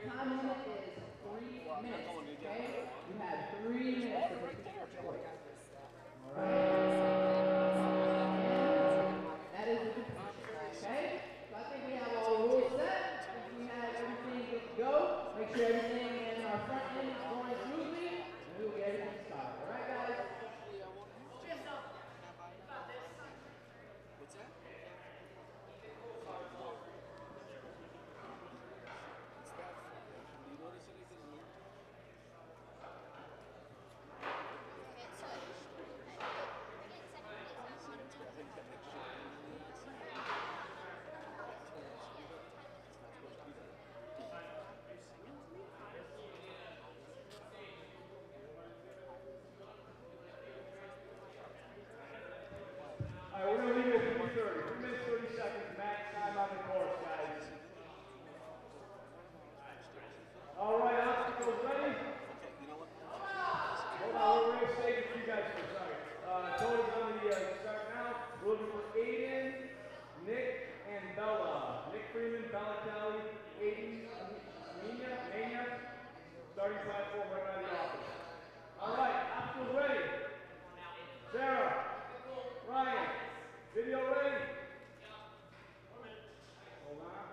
time limit is 3 minutes, okay? You have 3 minutes to make this report. All right. That is the completion, okay? So I think we have all the rules set. I think we have everything good to go. Make sure everything in our front end is going smoothly, and we will get everything started. All right, guys? What's that? All right, we're going to leave it at 3:30. 3 minutes, 30 seconds, max time on the course, guys. All right, obstacles ready? Hold on, we're going to save it for you guys for a second. Tony's on the start now. We're looking for Aidan, Nick, and Bella. Nick Freeman, Bella Kelly, Aidan Armenia. Starting platform right by the office. All right, obstacles ready? Sarah, Ryan, video ready? Hold on.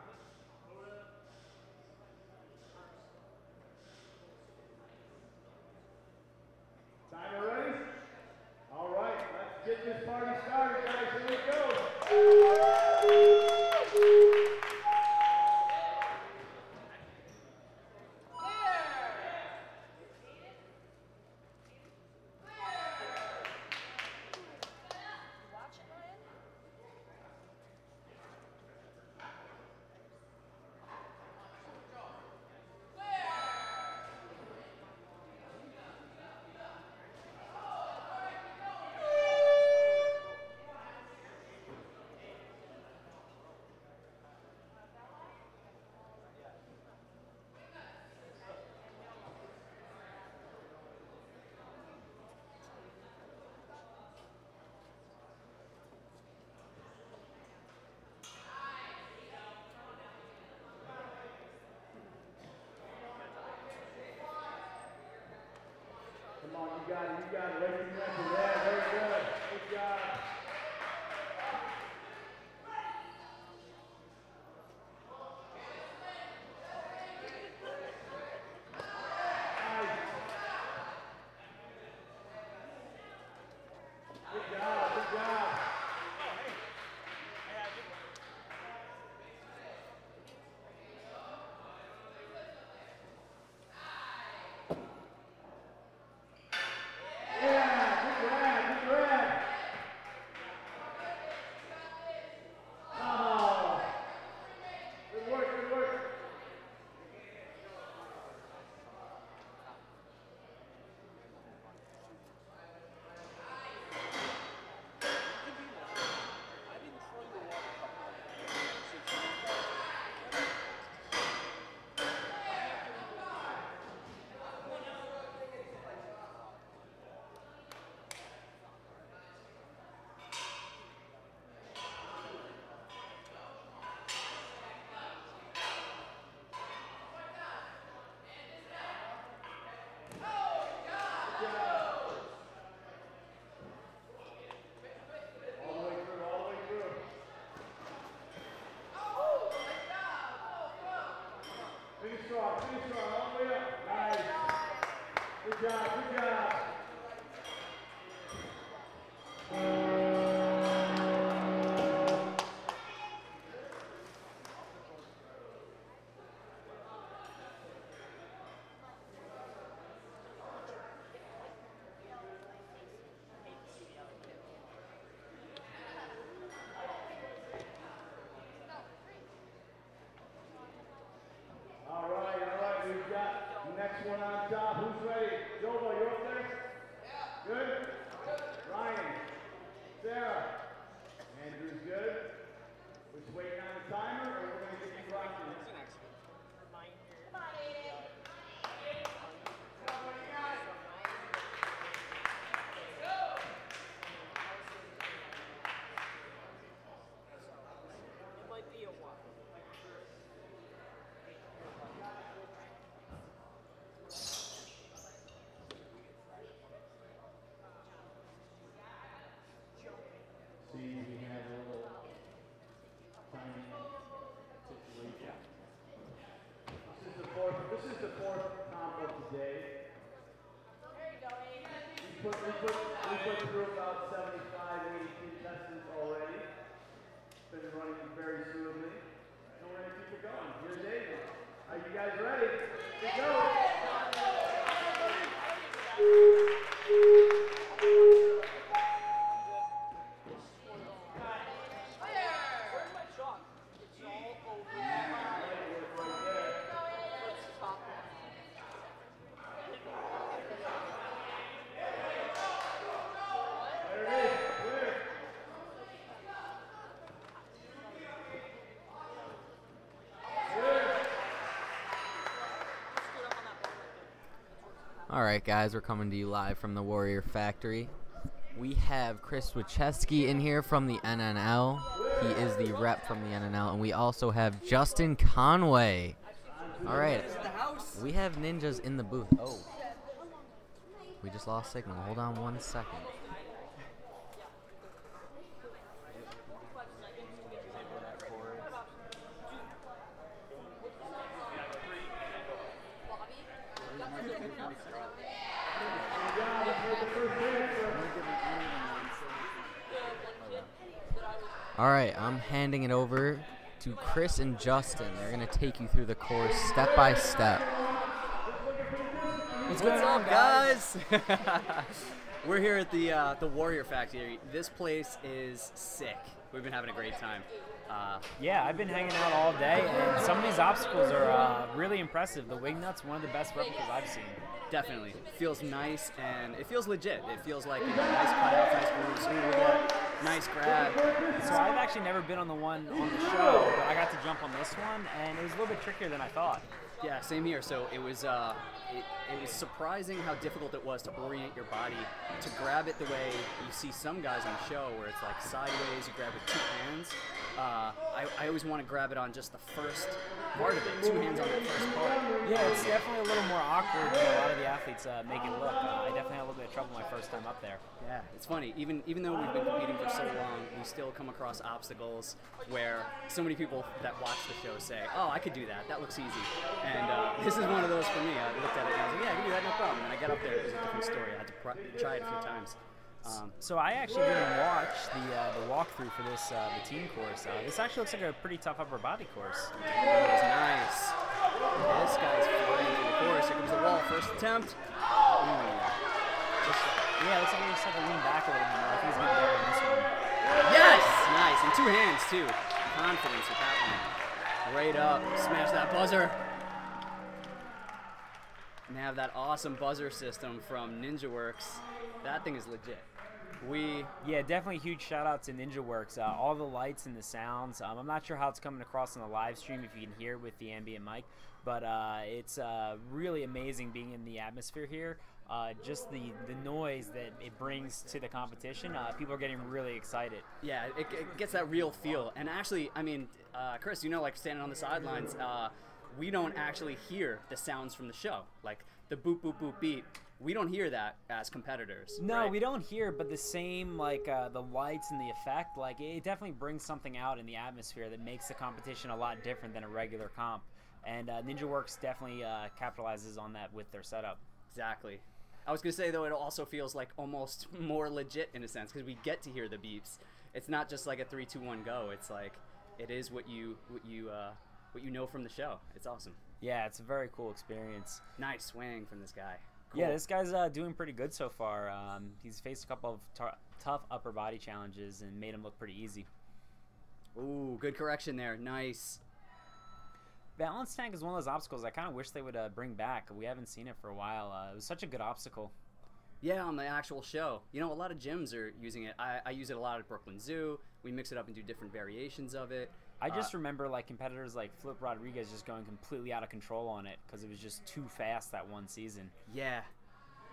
Timer ready? All right, let's get this party started, guys. Here we go. Come on, you got it, right from there. Very good. Good job. Nice. Good job, good job. Finish strong, all the way up. Nice. Good job, good job. All right, we've got the next one on top. Who's ready? Jovo, you up there? Yeah. Good? Ryan, Sarah, Andrew's good. We're just waiting on the timer, or we're going to get you rocking. Who's the next one? Come on, Aidan. It might be a while. the fourth comp of the day. There you go, Aidan. We put through about 75, 80 contestants already. It's been running very smoothly. And we're going to keep it going. Here's Aidan. Are you guys ready? Let's go. Where's my chalk? It's all over the There it is. Clear. All right, guys, we're coming to you live from the Warrior Factory. We have Chris Wachewski in here from the NNL. He is the rep from the NNL, and we also have Justin Conway. All right, we have ninjas in the booth. Oh, we just lost signal. Hold on 1 second. All right, I'm handing it over to Chris and Justin. They're going to take you through the course step by step. What's going on, guys? We're here at the Warrior Factory. This place is sick. We've been having a great time. Yeah, I've been hanging out all day, and some of these obstacles are really impressive. The Wingnut's one of the best replicas I've seen. Definitely. It feels nice, and it feels legit. It feels like, you know, nice cutouts, nice moves, nice grab. So I've actually never been on the one on the show, but I got to jump on this one, and it was a little bit trickier than I thought. Yeah, same here. So it was surprising how difficult it was to orient your body to grab it the way you see some guys on the show, where it's like sideways, you grab with two hands. I always want to grab it on just the first part of it, two hands on the first part. Yeah, it's definitely a little more awkward than a lot of the athletes make it look. I definitely had a little bit of trouble my first time up there. Yeah, it's funny. Even though we've been competing for so long, we still come across obstacles where so many people that watch the show say, "Oh, I could do that. That looks easy." And this is one of those for me. I looked at it and I was like, "Yeah, I can do that, no problem." And I got up there, it was a different story. I had to try it a few times. So I actually didn't watch the walkthrough for this the team course. This actually looks like a pretty tough upper body course. It was nice. This guy's flying through the course. Here comes the wall. First attempt. Yeah, looks like he just had to lean back a little bit more. I think he's going to get on this one. Yes! Nice. And two hands, too. Confidence with that one. Right up. Smash that buzzer. And they have that awesome buzzer system from NinjaWorks. That thing is legit. Yeah, definitely huge shout out to NinjaWorks. All the lights and the sounds. I'm not sure how it's coming across on the live stream if you can hear with the ambient mic, but it's really amazing being in the atmosphere here. Just the noise that it brings to the competition. People are getting really excited. Yeah, it gets that real feel. And actually, I mean, Chris, you know, like standing on the sidelines, we don't actually hear the sounds from the show, like the boop, boop, boop, beep. We don't hear that as competitors. No, right? we don't hear, but the same, like the lights and the effect, like it definitely brings something out in the atmosphere that makes the competition a lot different than a regular comp. And NinjaWorks definitely capitalizes on that with their setup. Exactly. I was gonna say though, it also feels like almost more legit in a sense because we get to hear the beeps. It's not just like a 3, 2, 1 go. It's like it is what you know from the show. It's awesome. Yeah, it's a very cool experience. Nice swing from this guy. Cool. Yeah, this guy's doing pretty good so far. He's faced a couple of tough upper body challenges and made him look pretty easy. Ooh, good correction there. Nice. Balance tank is one of those obstacles I kind of wish they would bring back. We haven't seen it for a while. It was such a good obstacle. Yeah, on the actual show. You know, a lot of gyms are using it. I use it a lot at Brooklyn Zoo. We mix it up and do different variations of it. I just remember like competitors like Flip Rodriguez just going completely out of control on it because it was just too fast that one season. Yeah.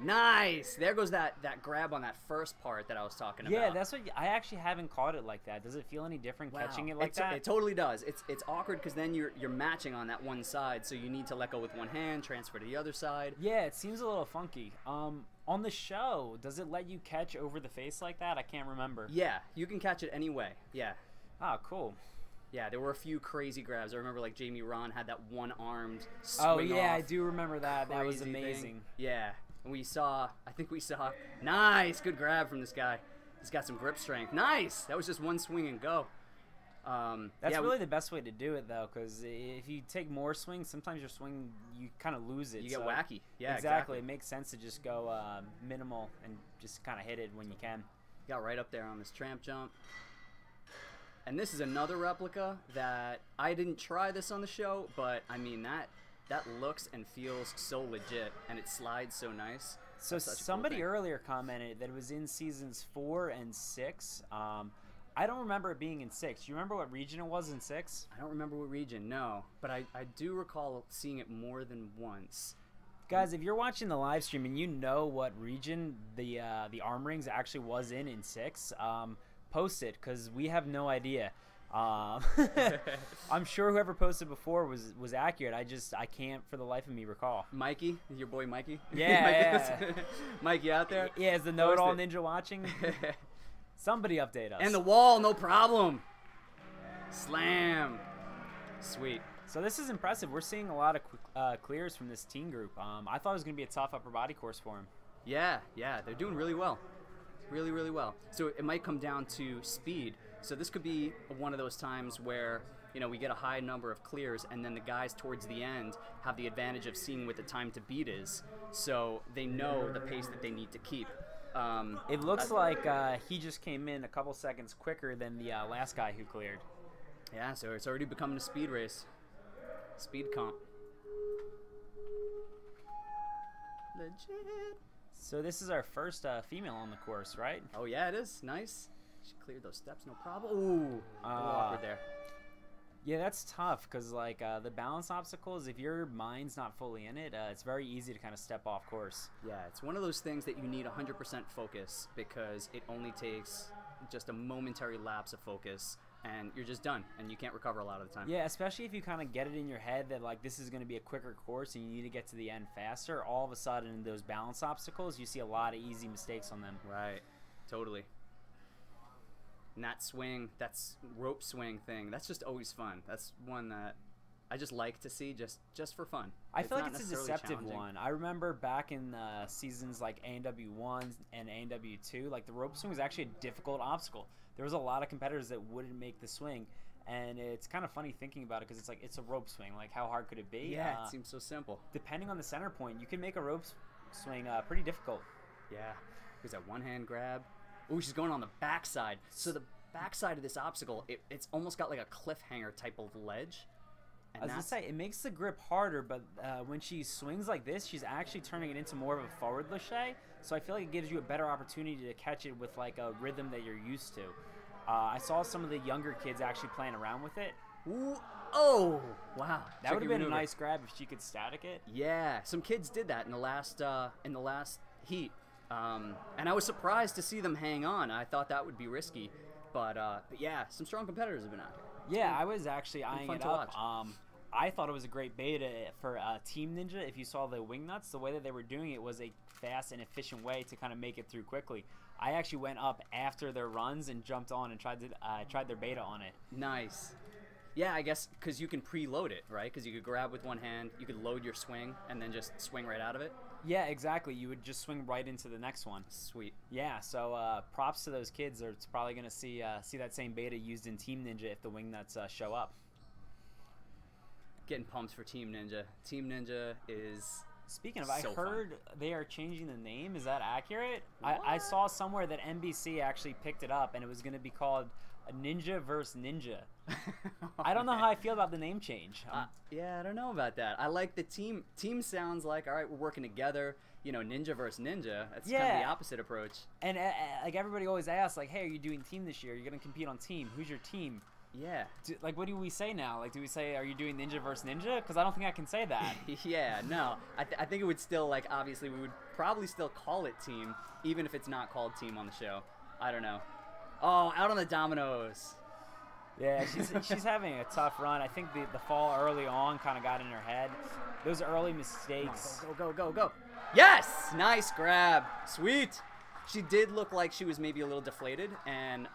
Nice. There goes that grab on that first part that I was talking about. Yeah, that's what I actually haven't caught it like that. Does it feel any different catching it like that? It totally does. It's awkward because then you're matching on that one side, so you need to let go with one hand, transfer to the other side. Yeah, it seems a little funky. On the show, does it let you catch over the face like that? I can't remember. Yeah, you can catch it any way. Yeah. Ah, cool. Yeah, there were a few crazy grabs. I remember like Jamie Ron had that one-armed Oh swing yeah, off I do remember that. That was crazy thing. amazing. Yeah, and I think we saw, nice, good grab from this guy. He's got some grip strength. Nice. That was just one swing and go. That's really the best way to do it though, because if you take more swings, sometimes your swing you kind of lose it. You get wacky. Yeah, exactly. It makes sense to just go minimal and just kind of hit it when you can. Got right up there on this tramp jump. And this is another replica that I didn't try this on the show, but I mean that looks and feels so legit, and it slides so nice. So somebody earlier commented that it was in seasons 4 and 6. I don't remember it being in 6. Do you remember what region it was in 6? I don't remember what region, no, but I do recall seeing it more than once. Guys, if you're watching the live stream and you know what region the arm rings actually was in 6, post it, because we have no idea. I'm sure whoever posted before was accurate. I can't for the life of me recall. Mikey, your boy Mikey. Yeah, Mikey out there. Yeah, is the know-it-all ninja watching? Somebody update us. And the wall, no problem. Slam. Sweet. So this is impressive. We're seeing a lot of clears from this teen group. I thought it was going to be a tough upper body course for him. Yeah, they're doing really well. Really, really well. So it might come down to speed. So this could be one of those times where, you know, we get a high number of clears, and then the guys towards the end have the advantage of seeing what the time to beat is. So they know the pace that they need to keep. It looks like he just came in a couple seconds quicker than the last guy who cleared. Yeah, so it's already becoming a speed race. Speed comp. Legit. So this is our first female on the course, right? Oh yeah, it is. Nice. She cleared those steps, no problem. Ooh, a little awkward there. Yeah, that's tough because like the balance obstacles, if your mind's not fully in it, it's very easy to kind of step off course. Yeah, it's one of those things that you need 100% focus, because it only takes just a momentary lapse of focus and you're just done and you can't recover a lot of the time. Yeah, especially if you kind of get it in your head that like this is going to be a quicker course and you need to get to the end faster. All of a sudden, those balance obstacles, you see a lot of easy mistakes on them. Right, totally. And that swing, that's rope swing thing, that's just always fun. That's one that I just like to see just for fun. I feel like it's a deceptive one. I remember back in seasons like A&W 1 and A&W 2, like the rope swing was actually a difficult obstacle. There was a lot of competitors that wouldn't make the swing, and it's kind of funny thinking about it because it's like it's a rope swing. Like how hard could it be? Yeah, it seems so simple. Depending on the center point, you can make a rope swing pretty difficult. Yeah, there's that one-hand grab. Ooh, she's going on the backside. So the backside of this obstacle, it's almost got like a cliffhanger type of ledge. And I was going to say, it makes the grip harder, but when she swings like this, she's actually turning it into more of a forward lache. So I feel like it gives you a better opportunity to catch it with like a rhythm that you're used to. I saw some of the younger kids actually playing around with it. Ooh, oh, wow. That would have been a nice grab if she could static it. Yeah, some kids did that in the last heat. And I was surprised to see them hang on. I thought that would be risky. But yeah, some strong competitors have been out here. Yeah, I was actually eyeing it up. Watch. I thought it was a great beta for Team Ninja. If you saw the wing nuts, the way that they were doing it was a fast and efficient way to kind of make it through quickly. I actually went up after their runs and jumped on and tried their beta on it. Nice. Yeah, I guess because you can preload it, right? Because you could grab with one hand, you could load your swing, and then just swing right out of it. Yeah, exactly. You would just swing right into the next one. Sweet. Yeah, so props to those kids. They're probably going to see that same beta used in Team Ninja if the wing nuts show up. Getting pumped for Team Ninja. Team Ninja is Speaking of, so I heard fun. They are changing the name. Is that accurate? I saw somewhere that NBC actually picked it up, and it was going to be called a Ninja vs. Ninja. I don't know how I feel about the name change. Yeah, I don't know about that. I like the team. Team sounds like, all right, we're working together. You know, Ninja versus Ninja. That's kind of the opposite approach. And like everybody always asks, like, hey, are you doing team this year? You're going to compete on team. Who's your team? Yeah. Like, what do we say now? Like, do we say, are you doing Ninja versus Ninja? Because I don't think I can say that. Yeah, no. I think it would still, like, obviously we would probably still call it team, even if it's not called team on the show. I don't know. Oh, out on the dominoes. Yeah, she's having a tough run. I think the fall early on kind of got in her head. Those early mistakes. Go. Yes! Nice grab. Sweet. She did look like she was maybe a little deflated, and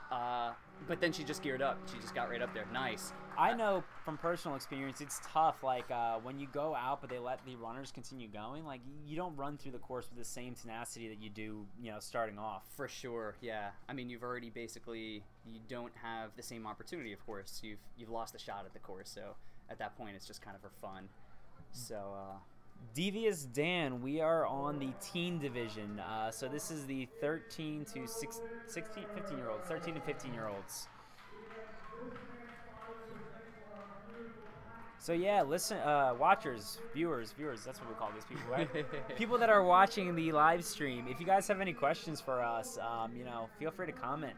but then she just geared up. She just got right up there. Nice. I know from personal experience, it's tough. Like when you go out, but they let the runners continue going. Like you don't run through the course with the same tenacity that you do, starting off. For sure, yeah. I mean, you've already you don't have the same opportunity. Of course, you've lost the shot at the course. So at that point, it's just kind of for fun. So. Devious Dan, we are on the teen division. So this is the 13 to 15-year-olds, 13 to 15-year-olds. So yeah, listen, watchers, viewers, that's what we call these people, right? People that are watching the live stream, if you guys have any questions for us, feel free to comment.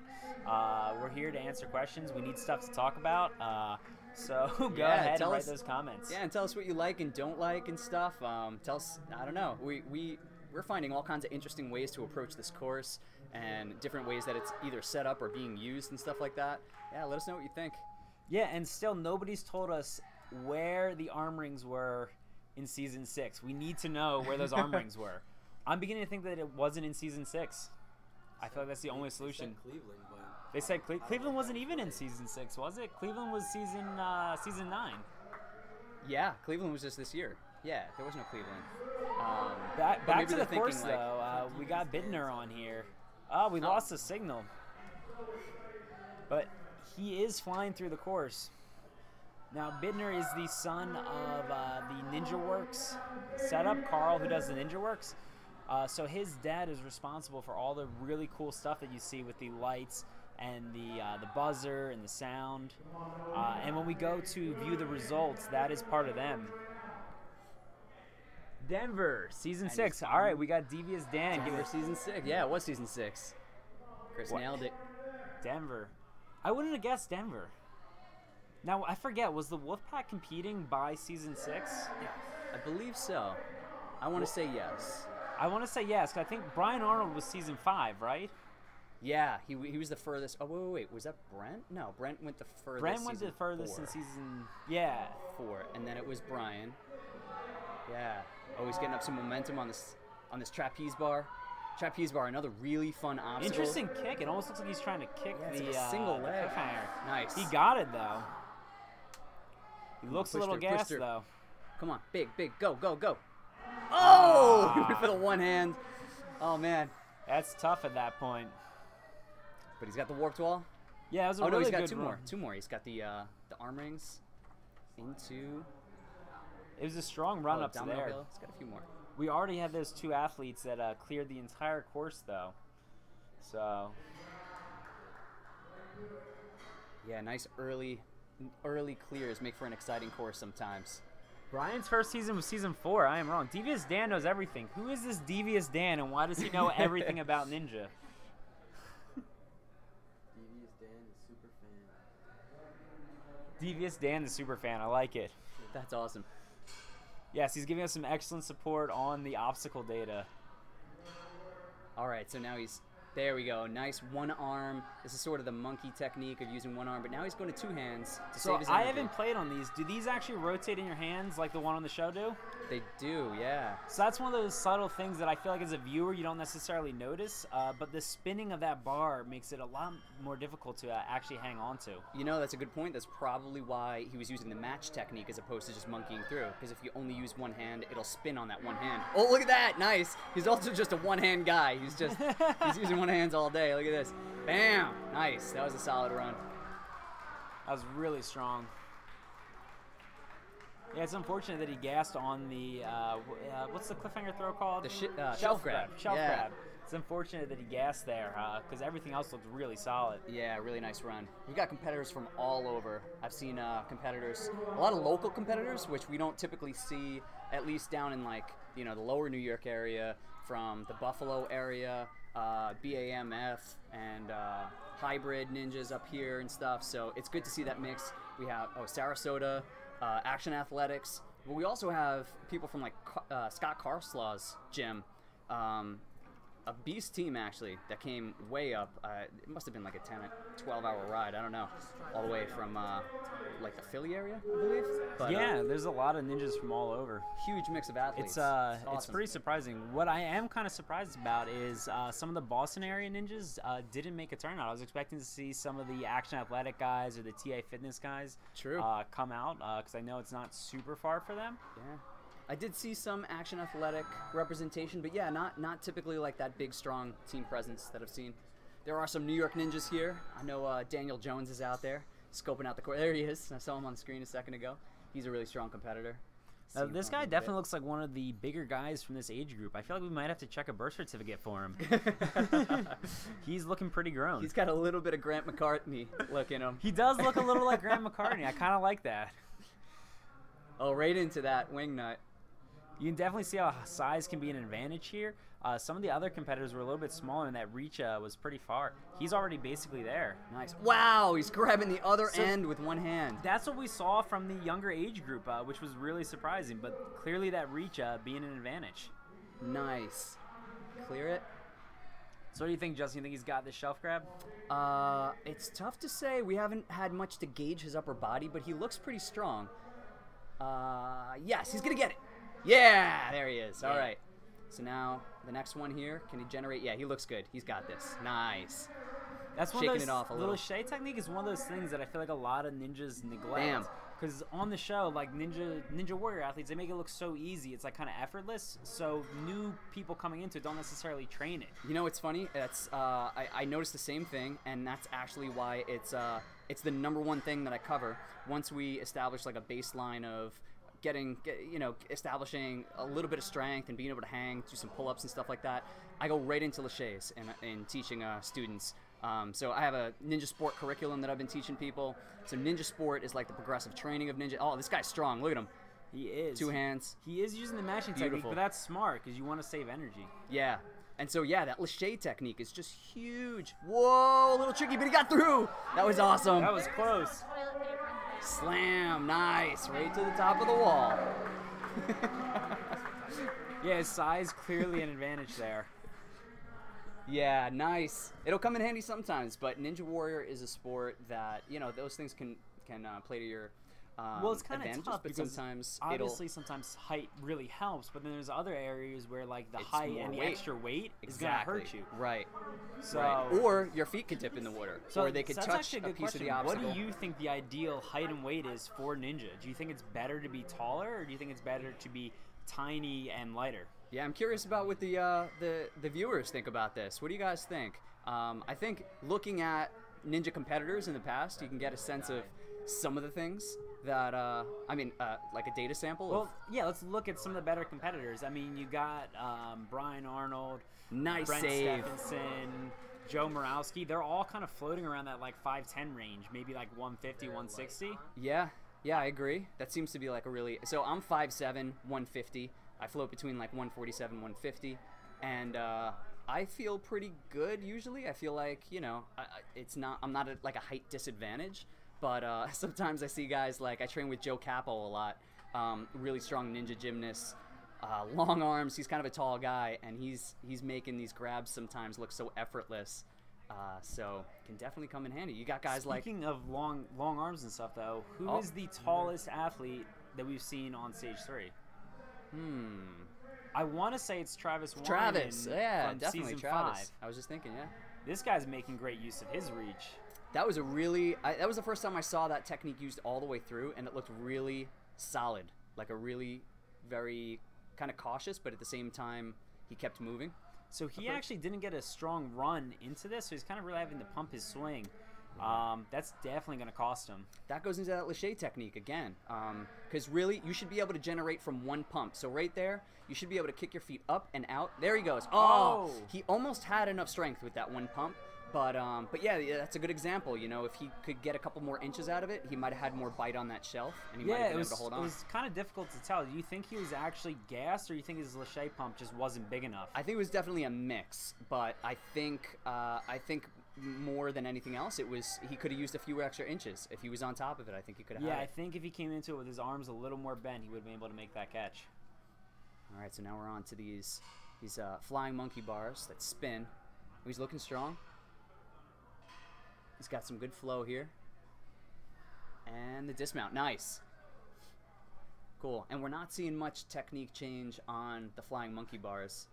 We're here to answer questions. We need stuff to talk about. So go ahead and write those comments. Yeah, and tell us what you like and don't like and stuff. Tell us, I don't know. We're finding all kinds of interesting ways to approach this course and different ways that it's either set up or being used and stuff like that. Yeah, let us know what you think. Yeah, and still nobody's told us where the arm rings were in Season 6. We need to know where those arm rings were. I'm beginning to think that it wasn't in Season 6. I feel like that's the only solution. Cleveland, but they said Cleveland wasn't even in Season 6, was it? Cleveland was season 9. Yeah, Cleveland was just this year. Yeah, there was no Cleveland. Back to the course, though. We got Buttner on here. We lost the signal. But he is flying through the course. Now, Buttner is the son of the Ninja Works setup, Carl, who does the Ninja Works. So his dad is responsible for all the really cool stuff that you see with the lights and the buzzer and the sound. And when we go to view the results, that is part of them. Denver, Season 6. All right, we got Devious Dan. Denver, Season 6. Yeah, it was Season 6. Chris nailed it. Denver. I wouldn't have guessed Denver. Now, I forget, was the Wolfpack competing by Season 6? I believe so. I want to say yes. I want to say yes, because I think Brian Arnold was Season 5, right? Yeah, he was the furthest. Oh, wait. Was that Brent? No, Brent went the furthest. Brent went the furthest in Season... Yeah. 4, and then it was Brian. Yeah. Oh, he's getting up some momentum on this trapeze bar. Trapeze bar, another really fun obstacle. Interesting kick. It almost looks like he's trying to kick the like a single leg. cliffhanger. Nice. He got it, though. He looks a little gassed, though. Come on, big, go. Oh! He went for the one hand. Oh, man. That's tough at that point. But he's got the warped wall. Yeah, it was a really he's got good two run. more. Two more. He's got the arm rings into... It was a strong run up to there. Hill. He's got a few more. We already had those two athletes that cleared the entire course, though. So... Yeah, nice early clears make for an exciting course sometimes. Brian's first season was Season 4. I am wrong. Devious Dan knows everything. Who is this Devious Dan, and why does he know everything about Ninja? Devious Dan, the super fan. Devious Dan, the super fan. I like it. That's awesome. Yes, he's giving us some excellent support on the obstacle data. All right, so now he's... There we go. Nice one arm. This is sort of the monkey technique of using one arm, but now he's going to two hands to save his energy. I haven't played on these. Do these actually rotate in your hands like the one on the show do? They do, yeah. So that's one of those subtle things that I feel like as a viewer you don't necessarily notice, but the spinning of that bar makes it a lot more difficult to actually hang on to. You know, that's a good point. That's probably why he was using the match technique as opposed to just monkeying through, because if you only use one hand, it'll spin on that one hand. Oh, look at that. Nice. He's also just a one-hand guy. He's using one hand all day. Look at this. Bam. Nice. That was a solid run. That was really strong. Yeah, it's unfortunate that he gassed on the, what's the cliffhanger throw called? The shelf grab. Shelf grab. It's unfortunate that he gassed there, because everything else looked really solid. Yeah, really nice run. We've got competitors from all over. I've seen competitors, a lot of local competitors, which we don't typically see, at least down in, like, you know, the lower New York area, from the Buffalo area, BAMF, and hybrid ninjas up here and stuff. So it's good to see that mix. We have, Sarasota, Action Athletics. But we also have people from, like, Scott Carslaw's gym, a beast team actually that came way up. It must have been like a 10, 12-hour ride. I don't know, all the way from like the Philly area, I believe. But, yeah, there's a lot of ninjas from all over. Huge mix of athletes. It's awesome. pretty surprising. What I am kind of surprised about is some of the Boston area ninjas didn't make a turnout. I was expecting to see some of the Action Athletic guys or the TA Fitness guys come out because I know it's not super far for them. Yeah. I did see some Action Athletic representation, but yeah, not typically like that big, strong team presence that I've seen. There are some New York ninjas here. I know Daniel Jones is out there scoping out the court. There he is. I saw him on the screen a second ago. He's a really strong competitor. This guy definitely looks like one of the bigger guys from this age group. I feel like we might have to check a birth certificate for him. He's looking pretty grown. He's got a little bit of Grant McCartney look in him. He does look a little like Grant McCartney. I kind of like that. Oh, right into that wing nut. You can definitely see how size can be an advantage here. Some of the other competitors were a little bit smaller, and that reach was pretty far. He's already basically there. Nice. Wow, he's grabbing the other end with one hand. That's what we saw from the younger age group, which was really surprising, but clearly that reach being an advantage. Nice. Clear it. So what do you think, Justin? You think he's got this shelf grab? It's tough to say. We haven't had much to gauge his upper body, but he looks pretty strong. Yes, he's going to get it. Yeah, there he is. All right. So now the next one here, can he generate? Yeah, he looks good. He's got this. Nice. That's one shaking of those, it off a little. The Lachey technique is one of those things that I feel like a lot of ninjas neglect. Damn. Because on the show, like Ninja Warrior athletes, they make it look so easy. It's like kind of effortless. So new people coming into it don't necessarily train it. You know, it's funny. It's I noticed the same thing, and that's actually why it's the #1 thing that I cover. Once we establish like a baseline of establishing a little bit of strength and being able to hang, do some pull-ups and stuff like that, I go right into Lachey's and teaching students. So I have a ninja sport curriculum that I've been teaching people. So ninja sport is like the progressive training of ninja. Oh, this guy's strong. Look at him. He is. 2 hands. He is using the matching technique, but that's smart because you want to save energy. Yeah. And so, yeah, that Lachey technique is just huge. Whoa, a little tricky, but he got through. That was awesome. That was close. Slam, nice, right to the top of the wall. Yeah, his size clearly an advantage there. Yeah, nice. It'll come in handy sometimes, but Ninja Warrior is a sport that, those things can play to your well, it's kind of tough but because sometimes sometimes height really helps, but then there's other areas where like the It's height more and the weight. extra weight is going to hurt you. Right. So, right. Or your feet could dip in the water, or they could that's touch actually a good piece question. of the obstacle. What do you think the ideal height and weight is for ninja? Do you think it's better to be taller, or do you think it's better to be tiny and lighter? Yeah, I'm curious about what the viewers think about this. What do you guys think? I think looking at ninja competitors in the past, you can get a sense of some of the things that like a data sample. Well, yeah, let's look at some of the better competitors. I mean, you got Brian Arnold, Nice Brent save. Stephenson, Joe Morawski. They're all kind of floating around that like 5'10" range, maybe like 150, 160. Yeah, I agree. That seems to be like a really. So I'm 5'7", 150. I float between like 147, 150, and I feel pretty good usually. I feel like I'm not at like a height disadvantage. But sometimes I see guys like I train with Joe Capo a lot, really strong ninja gymnast, long arms. He's kind of a tall guy, and he's making these grabs sometimes look so effortless. So can definitely come in handy. You got guys Speaking of long arms and stuff, though, who is the tallest athlete that we've seen on stage 3? I want to say it's Travis Warren. Travis, yeah, from definitely season Travis. 5. I was just thinking, yeah. This guy's making great use of his reach. That was that was the first time I saw that technique used all the way through, and it looked really solid, like a really very kind of cautious, but at the same time he kept moving. So he actually didn't get a strong run into this, so he's kind of really having to pump his swing. That's definitely going to cost him. That goes into that Lachey technique again, because really you should be able to generate from one pump. So right there, you should be able to kick your feet up and out. There he goes. Oh! He almost had enough strength with that one pump. But yeah, that's a good example. If he could get a couple more inches out of it, he might have had more bite on that shelf, and he might have been able to hold on. It was kind of difficult to tell. Do you think he was actually gassed, or do you think his Lachey pump just wasn't big enough? I think it was definitely a mix, but I think more than anything else, he could have used a few extra inches. If he was on top of it, I think he could have had it. I think if he came into it with his arms a little more bent, he would have been able to make that catch. All right, so now we're on to these He's flying monkey bars that spin. He's looking strong. He's got some good flow here. And the dismount, nice. Cool, and we're not seeing much technique change on the flying monkey bars.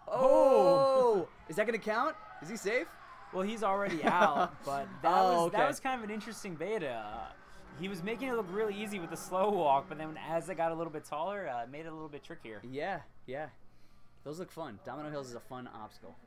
Oh! Is that gonna count? Is he safe? Well, he's already out, but that was kind of an interesting beta. He was making it look really easy with the slow walk, but then as it got a little bit taller, it made it a little bit trickier. Yeah, yeah. Those look fun. Domino Hills is a fun obstacle.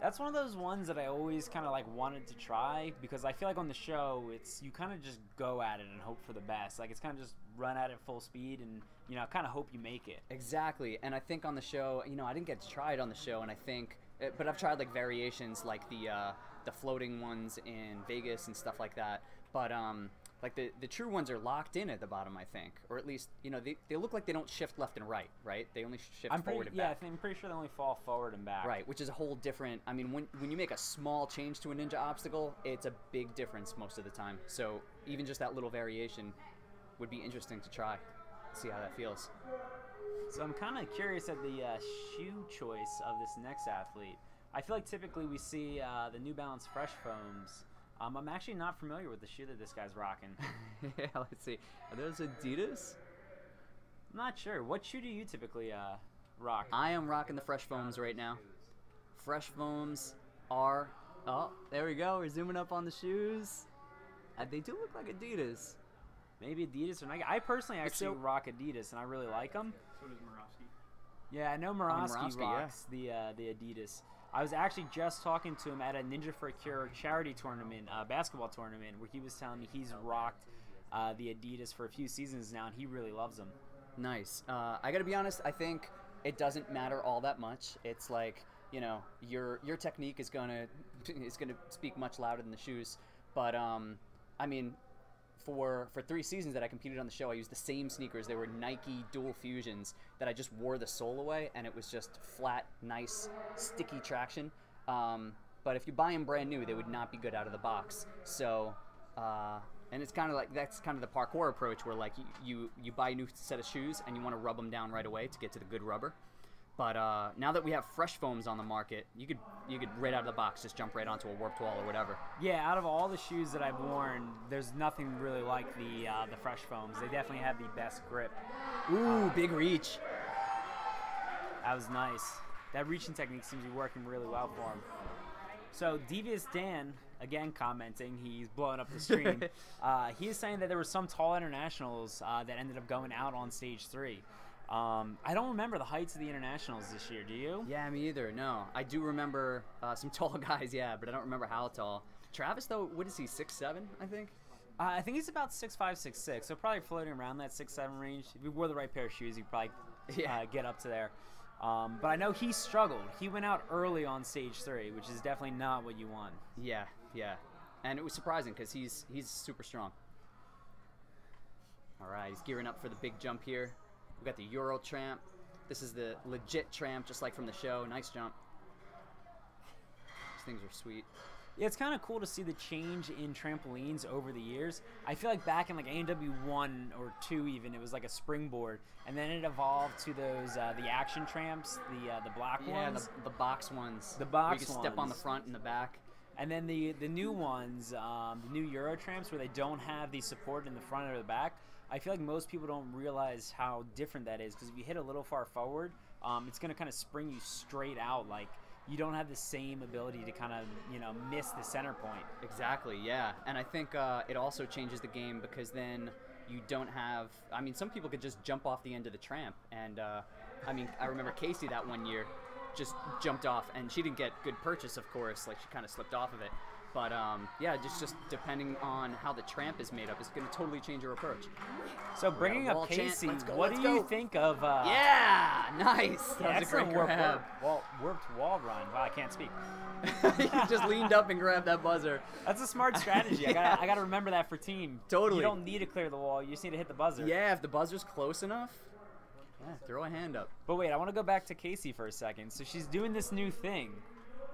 That's one of those ones that I always kind of like wanted to try, because I feel like on the show, it's you kind of just go at it and hope for the best. Like, it's kind of just run at it full speed and, you know, kind of hope you make it. Exactly. And I think on the show, you know, I didn't get to try it on the show, and I think, but I've tried like variations like the floating ones in Vegas and stuff like that. But like the true ones are locked in at the bottom, I think, or at least, you know, they look like they don't shift left and right? They only shift forward and back. Yeah, I'm pretty sure they only fall forward and back. Right, which is a whole different. I mean, when you make a small change to a ninja obstacle, it's a big difference most of the time. So even just that little variation would be interesting to try, see how that feels. So I'm kind of curious at the shoe choice of this next athlete. I feel like typically we see the New Balance Fresh Foams. I'm actually not familiar with the shoe that this guy's rocking. Yeah, let's see. Are those Adidas? I'm not sure. What shoe do you typically rock? I am rocking the Fresh Foams right now. Fresh Foams are... Oh, there we go. We're zooming up on the shoes. They do look like Adidas. Maybe Adidas or Nike. I personally actually rock Adidas, and I really like them. So does Murawski. Yeah, I know Murawski Murawski, rocks the Adidas. I was actually just talking to him at a Ninja for a Cure charity tournament, basketball tournament, where he was telling me he's rocked the Adidas for a few seasons now, and he really loves them. Nice. I gotta be honest, I think it doesn't matter all that much. It's like, you know, your technique is gonna speak much louder than the shoes. But I mean, for 3 seasons that I competed on the show, I used the same sneakers. They were Nike Dual Fusions that I just wore the sole away, and it was just flat, nice, sticky traction. But if you buy them brand new, they would not be good out of the box. So, and it's kind of like, that's kind of the parkour approach, where like you buy a new set of shoes and you want to rub them down right away to get to the good rubber. But now that we have Fresh Foams on the market, you could right out of the box just jump right onto a warped wall or whatever. Yeah, out of all the shoes that I've worn, there's nothing really like the Fresh Foams. They definitely have the best grip. Ooh, big reach. That was nice. That reaching technique seems to be working really well for him. So Devious Dan, again commenting, he's blowing up the stream. He is saying that there were some tall internationals that ended up going out on stage 3. I don't remember the heights of the internationals this year. Do you? Yeah, me either. No, I do remember some tall guys. Yeah, but I don't remember how tall. Travis, though, what is he? 6'7", I think. I think he's about 6'5", 6'6", so probably floating around that 6'7" range. If he wore the right pair of shoes, he'd probably get up to there. But I know he struggled. He went out early on stage 3, which is definitely not what you want. Yeah, yeah, and it was surprising because he's super strong. All right, he's gearing up for the big jump here. We've got the Euro Tramp. This is the legit Tramp, just like from the show. Nice jump. These things are sweet. Yeah, it's kind of cool to see the change in trampolines over the years. I feel like back in like ANW 1 or 2 even, it was like a springboard, and then it evolved to those the action tramps, the black ones. Yeah, the box ones. The box ones. You can step on the front and the back. And then the new ones, the new Euro Tramps, where they don't have the support in the front or the back. I feel like most people don't realize how different that is, because if you hit a little far forward, it's going to kind of spring you straight out. Like, you don't have the same ability to kind of, you know, miss the center point. Exactly, yeah. And I think it also changes the game, because then you don't have, I mean, some people could just jump off the end of the tramp. And, I mean, I remember Casey that one year just jumped off, and she didn't get good purchase, of course. Like, she kind of slipped off of it. But, yeah, just depending on how the tramp is made up, it's going to totally change your approach. So bringing up Casey, what do you think of... yeah, nice. That was a great grab. Warped wall run. Wow, I can't speak. You just leaned up and grabbed that buzzer. That's a smart strategy. Yeah. I got to remember that for team. Totally. You don't need to clear the wall. You just need to hit the buzzer. Yeah, if the buzzer's close enough, yeah, throw a hand up. But wait, I want to go back to Casey for a second. So she's doing this new thing.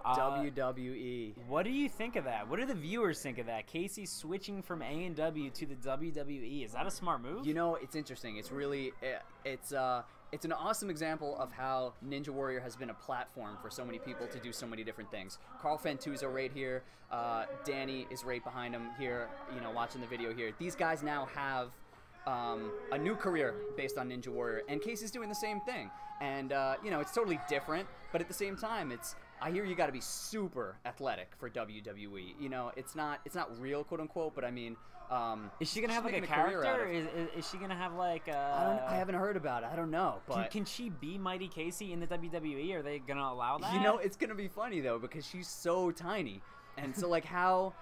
WWE. What do you think of that? What do the viewers think of that? Casey switching from A&W to the WWE. Is that a smart move? You know, it's interesting. It's really, it's an awesome example of how Ninja Warrior has been a platform for so many people to do so many different things. Carl Fentuzo right here. Danny is right behind him here, you know, watching the video here. These guys now have a new career based on Ninja Warrior, and Casey's doing the same thing. And, you know, it's totally different, but at the same time, I hear you got to be super athletic for WWE. You know, it's not real, quote unquote, but I mean, is she gonna have like a character? Is she gonna have like? I haven't heard about it. I don't know, but can she be Mighty Casey in the WWE? Are they gonna allow that? You know, it's gonna be funny though because she's so tiny, and so like how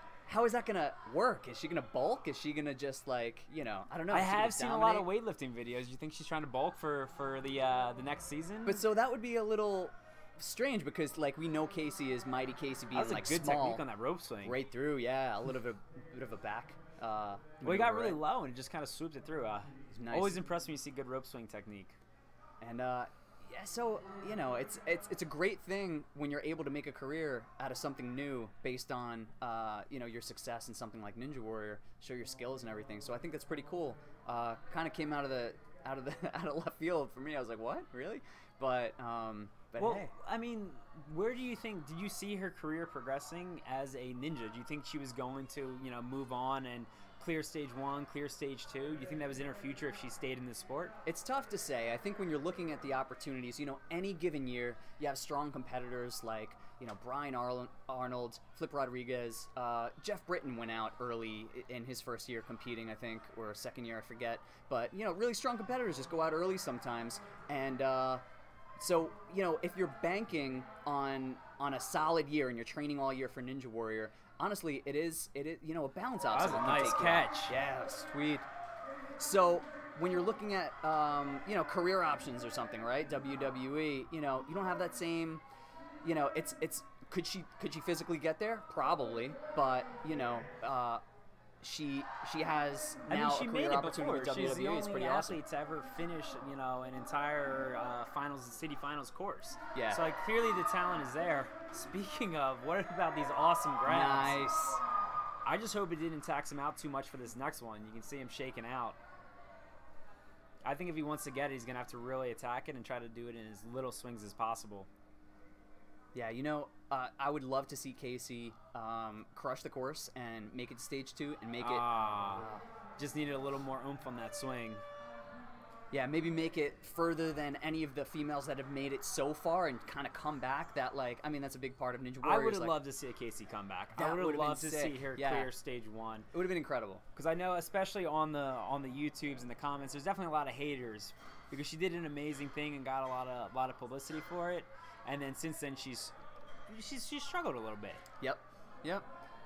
is that gonna work? Is she gonna bulk? Is she gonna just like, you know, I don't know. I have seen a lot of weightlifting videos. You think she's trying to bulk for the next season? But so that would be a little strange because like we know Casey is Mighty Casey being like good small, technique on that rope swing right through. Yeah, a little bit of a back. Well, he got really low and it just kind of swooped it through. Nice. Always impressed when you see good rope swing technique. And yeah, so you know, it's a great thing when you're able to make a career out of something new based on you know, your success in something like Ninja Warrior, show your skills and everything. So I think that's pretty cool. Kind of came out of left field for me. I was like, what, really? But well, hey. I mean, where do you think, did you see her career progressing as a ninja? Do you think she was going to, you know, move on and clear stage 1, clear stage 2? Do you think that was in her future if she stayed in this sport? It's tough to say. I think when you're looking at the opportunities, you know, any given year, you have strong competitors like, you know, Brian Arnold, Flip Rodriguez, Jeff Britton went out early in his first year competing, I think, or second year, I forget. But, you know, really strong competitors just go out early sometimes. And, so, you know, if you're banking on a solid year and you're training all year for Ninja Warrior, honestly, it is you know, a balance obstacle. That was a nice catch. Yeah, sweet. So when you're looking at you know, career options or something, right? WWE, you know, you don't have that same, you know, it's could she physically get there? Probably, but you know, she has now she a career made it opportunity before. with WWE. She's the It's pretty only awesome. athlete to ever finish, you know, an entire city finals course. Yeah. So like clearly the talent is there. Speaking of, what about these awesome grabs? Nice. I just hope it didn't tax him out too much for this next one. You can see him shaking out. I think if he wants to get it, he's gonna have to really attack it and try to do it in as little swings as possible. Yeah, you know, I would love to see Casey crush the course and make it stage 2 and make it. Just needed a little more oomph on that swing. Yeah, maybe make it further than any of the females that have made it so far and kind of come back. That, like, I mean, that's a big part of Ninja Warrior. I would have loved to see a Casey come back. I That would would've have been loved to sick. see her Yeah. clear stage 1. It would have been incredible. Because I know, especially on the YouTubes and the comments, there's definitely a lot of haters because she did an amazing thing and got a lot of publicity for it. And then since then, she's struggled a little bit. Yep.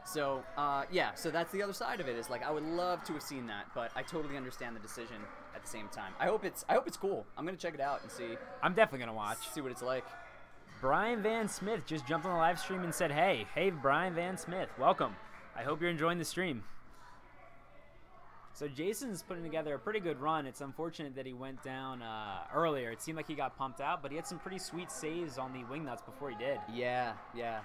So, yeah, so that's the other side of it is, like, I would love to have seen that, but I totally understand the decision at the same time. I hope it's cool. I'm going to check it out and see. I'm definitely going to watch. See what it's like. Brian Van Smith just jumped on the live stream and said, hey, Brian Van Smith, welcome. I hope you're enjoying the stream. So Jason's putting together a pretty good run. It's unfortunate that he went down earlier. It seemed like he got pumped out, but he had some pretty sweet saves on the wing nuts before he did. Yeah.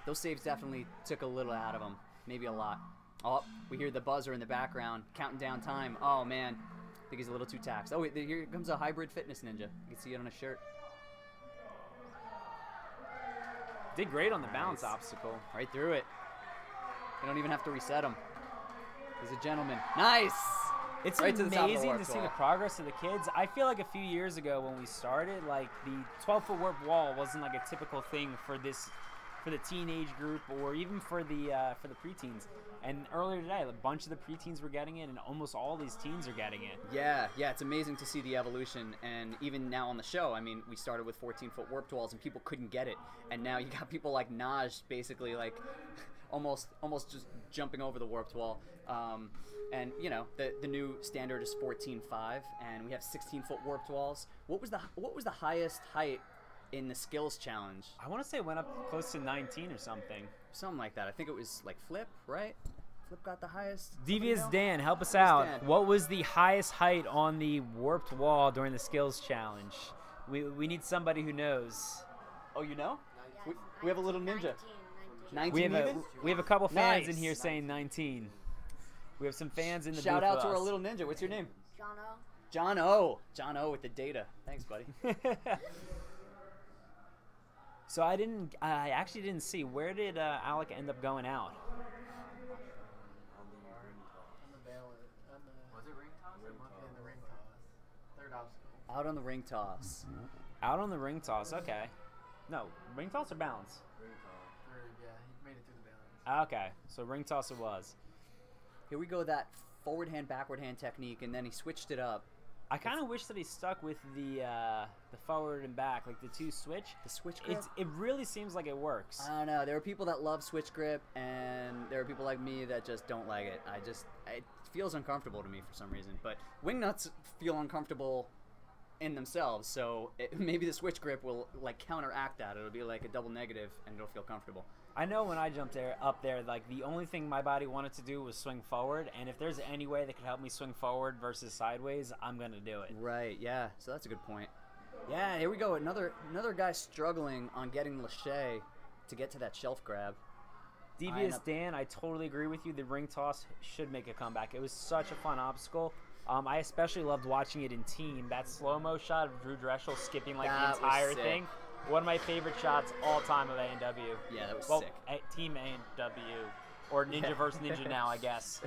Those saves definitely took a little out of him. Maybe a lot. Oh, we hear the buzzer in the background, counting down time. Oh, man. I think he's a little too taxed. Oh, wait, here comes a hybrid fitness ninja. You can see it on his shirt. Did great on the balance obstacle. Right through it. They don't even have to reset him. He's a gentleman. Nice! It's right amazing to see the progress of the kids. I feel like a few years ago when we started, like the 12-foot warp wall wasn't like a typical thing for the teenage group or even for the preteens. And earlier today, a bunch of the preteens were getting it, and almost all these teens are getting it. Yeah, it's amazing to see the evolution. And even now on the show, I mean, we started with 14-foot warped walls, and people couldn't get it. And now you got people like Naj, basically like almost just jumping over the warped wall. And you know, the new standard is 14.5, and we have 16-foot warped walls. What was the highest height in the skills challenge? I want to say it went up close to 19 or something. Something like that. I think it was like Flip, right? Flip got the highest. Devious Dan, help us Devious out. Dan. What was the highest height on the warped wall during the skills challenge? We need somebody who knows. Oh, you know? Yeah, We have a little ninja. 19 19 even? We have a couple fans in Nice. here saying 19. We have some fans in the Shout booth out with to our us. little ninja. What's your name? Jono. John O. John O with the data. Thanks, buddy. So I actually didn't see, where did Alek end up going out? Was it ring toss? It might be in the ring toss. Third obstacle. Out on the ring toss. Out on the ring toss, okay. No, ring toss or balance? Ring toss. Third, yeah, he made it through the balance. Okay, so ring toss it was. Here we go, that forward hand, backward hand technique, and then he switched it up. I kind of wish that he stuck with the forward and back, like the two switch. The switch grip? It really seems like it works. I don't know. There are people that love switch grip, and there are people like me that just don't like it. It feels uncomfortable to me for some reason. But wingnuts feel uncomfortable in themselves, so maybe the switch grip will like counteract that. It'll be like a double negative, and it'll feel comfortable. I know when I jumped up there, like the only thing my body wanted to do was swing forward, and if there's any way that could help me swing forward versus sideways, I'm gonna do it. Right. Yeah. So that's a good point. Yeah. Here we go. Another guy struggling on getting Lachey to get to that shelf grab. Devious Dan, I totally agree with you. The ring toss should make a comeback. It was such a fun obstacle. I especially loved watching it in team. That slow-mo shot of Drew Dreschel skipping like That the was entire sick. thing. One of my favorite shots all time of A&W. Yeah, that was well, sick. Team A&W. Or Ninja Yeah. versus Ninja now, I guess.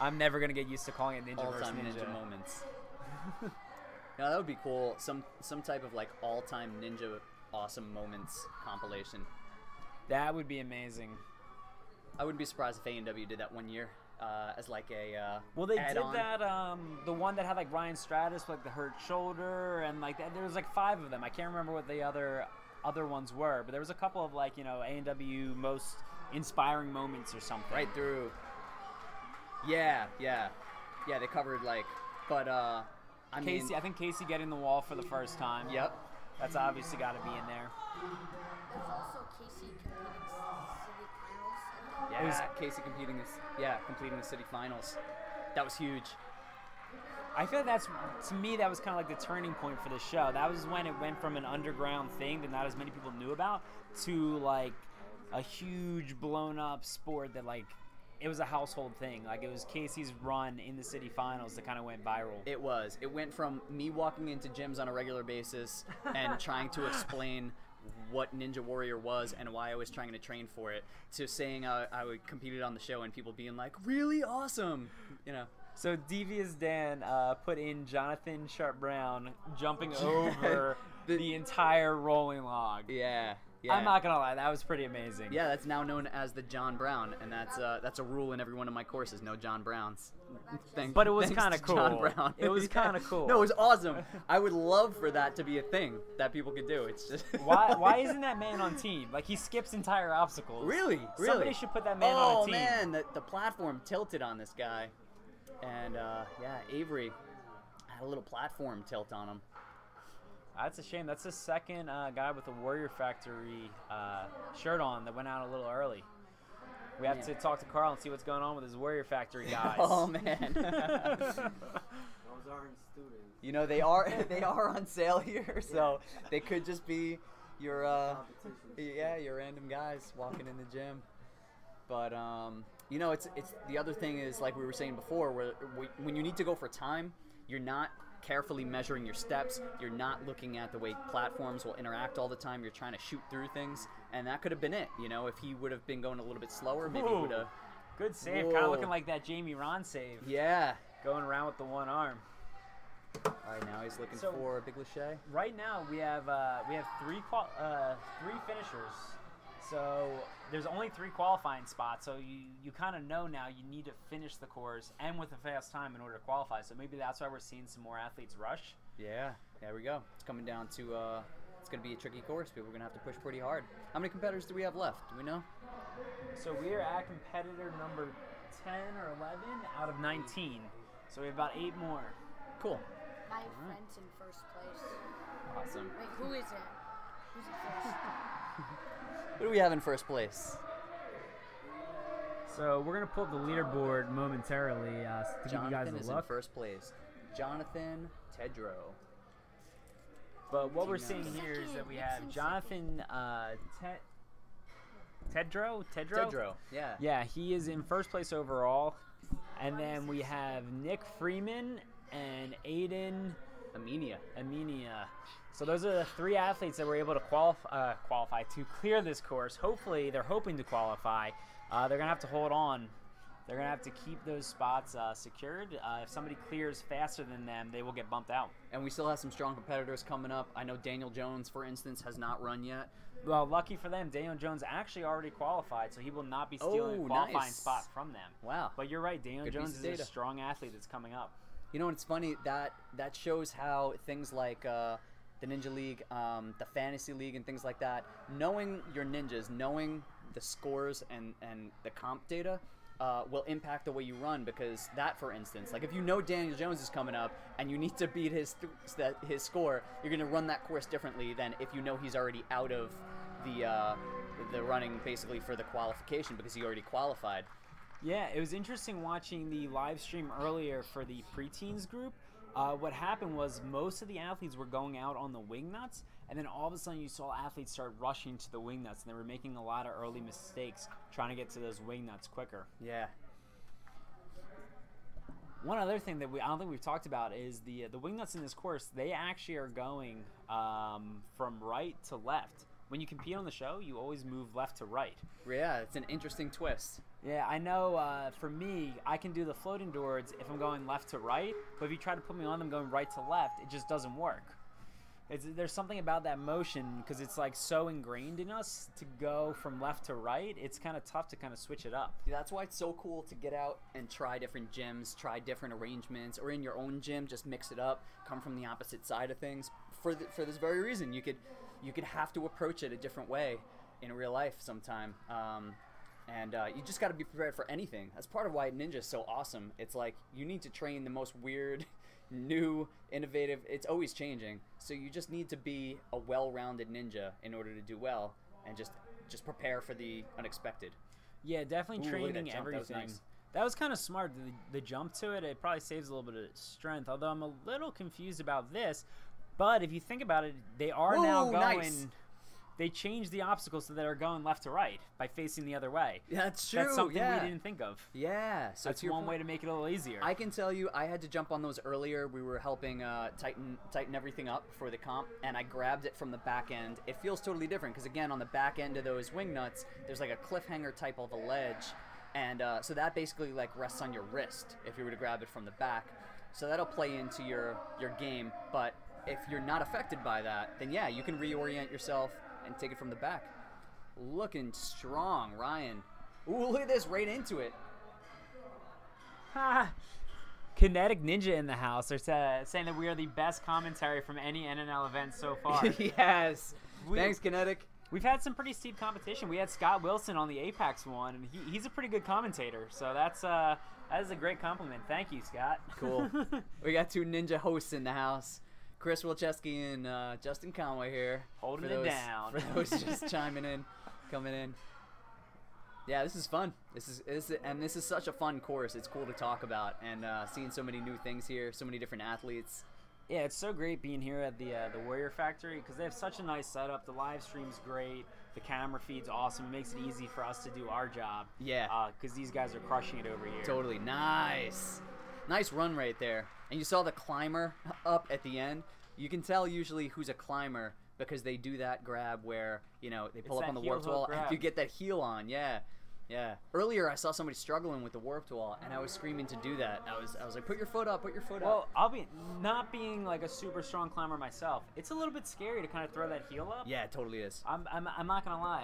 I'm never going to get used to calling it Ninja versus All-time Ninja. ninja moments. Yeah, that would be cool. Some type of like all-time ninja awesome moments compilation. That would be amazing. I wouldn't be surprised if A&W did that one year as like a Well, they add-on. did that, the one that had like Ryan Stratus with like the hurt shoulder and like that. There was like 5 of them. I can't remember what the other ones were, but there was a couple of like, you know, A&W most inspiring moments or something. Right through. Yeah. They covered like, but I Casey, I think Casey getting the wall for the first time. Yep. That's obviously got to be in there. There's also Casey competing city finals. Yeah, Casey completing the city finals. That was huge. I feel to me, that was kind of like the turning point for the show. That was when it went from an underground thing that not as many people knew about to like a huge blown up sport that like, it was a household thing. Like it was Casey's run in the city finals that kind of went viral. It was. It went from me walking into gyms on a regular basis and trying to explain what Ninja Warrior was and why I was trying to train for it, to saying I would competed on the show and people being like, really awesome, you know. So Devious Dan put in Jonathon Sharp Brown jumping over the entire rolling log. Yeah. I'm not gonna lie, that was pretty amazing. Yeah, that's now known as the John Brown, and that's a rule in every one of my courses. No John Browns. But it was Thanks kind of to cool. John Brown. It was kind of cool. No, it was awesome. I would love for that to be a thing that people could do. It's just Why isn't that man on team? Like he skips entire obstacles. Really? Somebody should put that man on a team. Oh man, the platform tilted on this guy, and yeah, Avery had a little platform tilt on him. That's a shame. That's the second guy with the Warrior Factory shirt on that went out a little early. We have to talk to Carl and see what's going on with his Warrior Factory guys. Oh man. Those aren't students. You know they are on sale here, so they could just be your your random guys walking in the gym. But you know, it's the other thing is, like we were saying before, where when you need to go for time, you're not carefully measuring your steps. You're not looking at the way platforms will interact all the time. You're trying to shoot through things, and that could have been it. You know, if he would have been going a little bit slower, maybe he would have. Good save. Kind of looking like that Jamie Ron save. Yeah. Going around with the one arm. All right, now he's looking for a big Lachey. Right now we have 3 finishers. So there's only 3 qualifying spots. So you kind of know now you need to finish the course and with a fast time in order to qualify. So maybe that's why we're seeing some more athletes rush. Yeah, there we go. It's coming down to it's going to be a tricky course. People are going to have to push pretty hard. How many competitors do we have left? Do we know? So we are at competitor number 10 or 11 out of 19. So we have about 8 more. Cool. My friend's in first place. Awesome. Wait, who is it? Who's in first? What do we have in first place? So we're going to pull up the leaderboard momentarily to give you guys Jonathon a is look. in first place. Jonathon Tedrow. But what we're seeing here is that we have Jonathon Tedrow. Tedrow, yeah. Yeah, he is in first place overall. And then we have Nick Freeman and Aidan Armenia. So those are the 3 athletes that were able to qualify to clear this course. Hopefully, they're hoping to qualify. They're going to have to hold on. They're going to have to keep those spots secured. If somebody clears faster than them, they will get bumped out. And we still have some strong competitors coming up. I know Daniel Jones, for instance, has not run yet. Well, lucky for them, Daniel Jones actually already qualified, so he will not be stealing a qualifying spot from them. Wow. But you're right, Daniel Good Jones piece is of a data. strong athlete that's coming up. You know, it's funny that shows how things like the Ninja League, the Fantasy League, and things like that, knowing your ninjas, knowing the scores and the comp data will impact the way you run, because that, for instance, like if you know Daniel Jones is coming up and you need to beat his score, you're going to run that course differently than if you know he's already out of the running basically for the qualification because he already qualified. Yeah, it was interesting watching the live stream earlier for the preteens group. What happened was most of the athletes were going out on the wing nuts, and then all of a sudden you saw athletes start rushing to the wing nuts, and they were making a lot of early mistakes trying to get to those wing nuts quicker. Yeah. One other thing that I don't think we've talked about is the wing nuts in this course. They actually are going from right to left. When you compete on the show, you always move left to right. Yeah, it's an interesting twist. Yeah, I know for me, I can do the floating doors if I'm going left to right, but if you try to put me on them going right to left, it just doesn't work. There's something about that motion, because it's like so ingrained in us to go from left to right, it's kind of tough to kind of switch it up. That's why it's so cool to get out and try different gyms, try different arrangements, or in your own gym, just mix it up, come from the opposite side of things. For this very reason, you could have to approach it a different way in real life sometime. And you just got to be prepared for anything. That's part of why Ninja is so awesome. It's like you need to train the most weird, new, innovative. It's always changing. So you just need to be a well-rounded ninja in order to do well, and just prepare for the unexpected. Yeah, definitely Ooh, look at that training jump. That everything. was nice. That was kind of smart. The jump to it, it probably saves a little bit of strength. Although I'm a little confused about this. But if you think about it, they are now Ooh, going. nice. They changed the obstacles so that are going left to right by facing the other way. Yeah, that's true. That's something yeah. we didn't think of. Yeah. So That's to your one point, way to make it a little easier. I can tell you, I had to jump on those earlier. We were helping tighten everything up for the comp, and I grabbed it from the back end. It feels totally different because, again, on the back end of those wing nuts, there's like a cliffhanger type of a ledge, and so that basically like rests on your wrist if you were to grab it from the back. So that'll play into your game, but if you're not affected by that, then yeah, you can reorient yourself and take it from the back. Looking strong, Ryan. Ooh, look at this, right into it. Kinetic Ninja in the house. They're saying that we are the best commentary from any NNL event so far. Yes. Thanks, Kinetic. We've had some pretty steep competition. We had Scott Wilson on the Apex one, and he's a pretty good commentator. So that is a great compliment. Thank you, Scott. Cool. We got 2 ninja hosts in the house. Chris Wilczewski and Justin Conway here. Holding it down. For those just chiming in, coming in. Yeah, this is fun. This is such a fun course. It's cool to talk about, and seeing so many new things here, so many different athletes. Yeah, it's so great being here at the Warrior Factory because they have such a nice setup. The live stream's great. The camera feed's awesome. It makes it easy for us to do our job. Yeah. Because these guys are crushing it over here. Totally. Nice. Nice run right there. And you saw the climber up at the end. You can tell usually who's a climber because they do that grab where, you know, they pull up on the warped wall and you get that heel on. Yeah. Yeah. Earlier I saw somebody struggling with the warped wall and I was screaming to do that. I was like, put your foot up, put your foot up. Well, I'll be not being like a super strong climber myself. It's a little bit scary to kind of throw that heel up. Yeah, it totally is. I'm not gonna lie.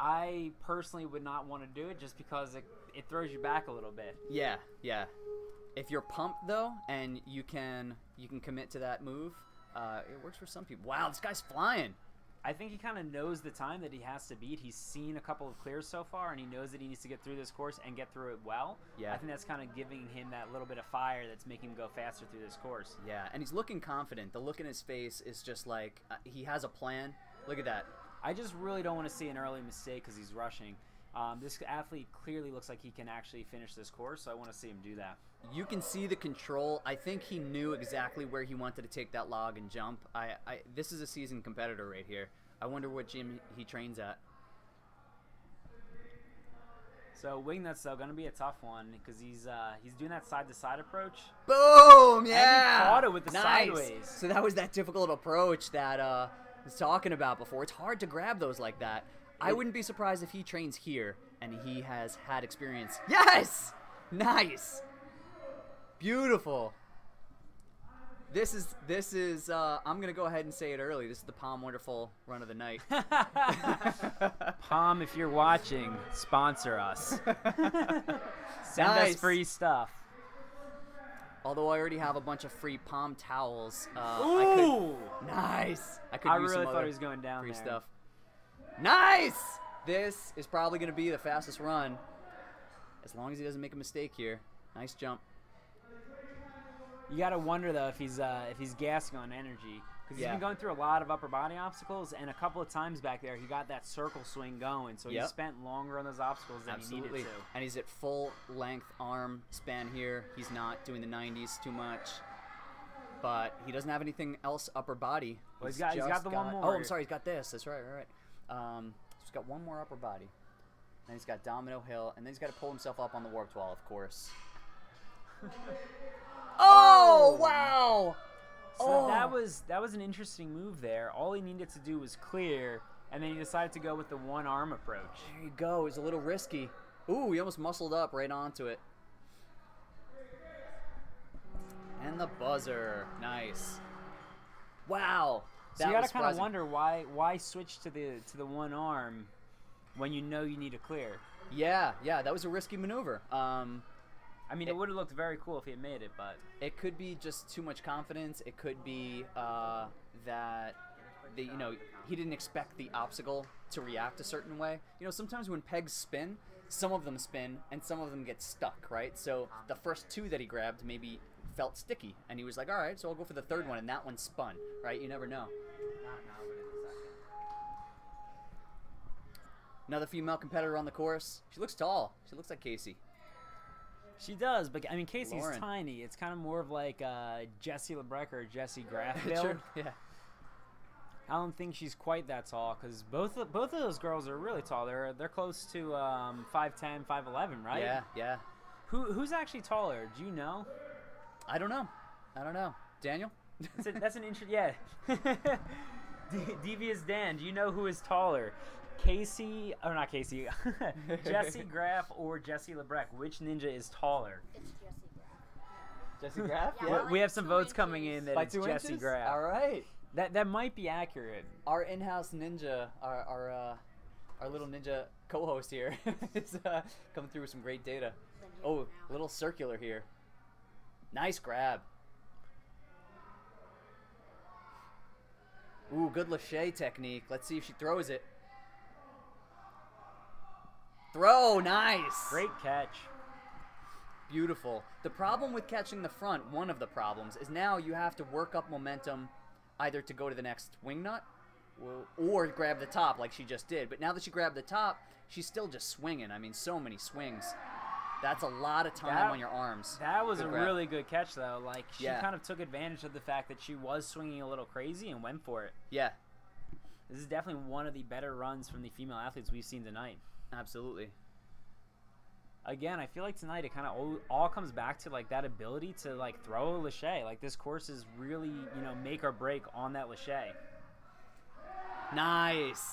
I personally would not want to do it just because it throws you back a little bit. Yeah, yeah. If you're pumped though, and you can commit to that move, it works for some people. Wow, this guy's flying. I think he kind of knows the time that he has to beat. He's seen a couple of clears so far, and he knows that he needs to get through this course and get through it well. Yeah. I think that's kind of giving him that little bit of fire that's making him go faster through this course. Yeah, and he's looking confident. The look in his face is just like he has a plan. Look at that. I just really don't want to see an early mistake because he's rushing. This athlete clearly looks like he can actually finish this course, so I want to see him do that. You can see the control. I think he knew exactly where he wanted to take that log and jump. This is a seasoned competitor right here. I wonder what gym he trains at. So wingnut's though gonna be a tough one because he's doing that side to side approach. Boom! And Yeah. he caught it with the Nice. sideways. So that was that difficult approach that I was talking about before. It's hard to grab those like that. I wouldn't be surprised if he trains here and he has had experience. Yes! Nice. Beautiful. This is I'm gonna go ahead and say it early. This is the Palm Wonderful run of the night. Palm, if you're watching, sponsor us. Send Nice. us free stuff. Although I already have a bunch of free palm towels. Ooh! Nice. I could I use really some thought other he was going down free there. stuff. Nice. This is probably gonna be the fastest run, as long as he doesn't make a mistake here. Nice jump. You gotta wonder though if he's gassing on energy because he's Yeah. been going through a lot of upper body obstacles, and a couple of times back there he got that circle swing going, so he Yep. spent longer on those obstacles than Absolutely. he needed to. And he's at full length arm span here. He's not doing the 90s too much. But he doesn't have anything else upper body. Well, he's got just the one more. Oh, I'm sorry, he's got this. That's right, right. He's got one more upper body. Then he's got Domino Hill, and then he's got to pull himself up on the warped wall, of course. Oh, wow! So that was an interesting move there. All he needed to do was clear, and then he decided to go with the one arm approach. There you go. It was a little risky. Ooh, he almost muscled up right onto it. And the buzzer. Nice. Wow. So you gotta kind of wonder why switch to the one arm when you know you need a clear. Yeah, that was a risky maneuver. I mean, it would have looked very cool if he had made it, but it could be just too much confidence. It could be that he didn't expect the obstacle to react a certain way. You know, sometimes when pegs spin, some of them spin and some of them get stuck, right? So the first two that he grabbed maybe felt sticky, and he was like, all right, so I'll go for the third one, and that one spun, right? You never know. Another female competitor on the course. She looks tall. She looks like Casey. she does. But I mean, Casey's Loren. tiny. It's kind of more of like Jessie LeBrecq or Jessie Graff build. Sure. Yeah. I don't think she's quite that tall because both of those girls are really tall. They're close to 5'10", 5'11", right? Yeah. Who's actually taller? Do you know? I don't know. Daniel? That's an interesting. Yeah. Devious Dan. Do you know who is taller? Casey, or not Casey, Jessie Graff or Jessie LeBrecq? Which ninja is taller? It's Jessie Graff. Jesse Graff? Yeah, Yeah. like We have some 2 votes coming inches. in that By it's 2 Jessie inches? Graff. All right. That might be accurate. Our in-house ninja, our little ninja co-host here is coming through with some great data. Oh, a little circular here. Nice grab. Ooh, good lâché technique. Let's see if she throws it. Throw, nice. Great catch. Beautiful. The problem with catching the front, one of the problems, is now you have to work up momentum either to go to the next wing nut or grab the top like she just did. But now that she grabbed the top, she's still just swinging. I mean, so many swings. That's a lot of time on your arms. That was Good a grab. really good catch, though. Like, she Yeah. kind of took advantage of the fact that she was swinging a little crazy and went for it. Yeah, This is definitely one of the better runs from the female athletes we've seen tonight. absolutely. Again, I feel like tonight it kind of all comes back to like that ability to like throw a lâché. Like, this course is really, make or break on that lâché. Nice.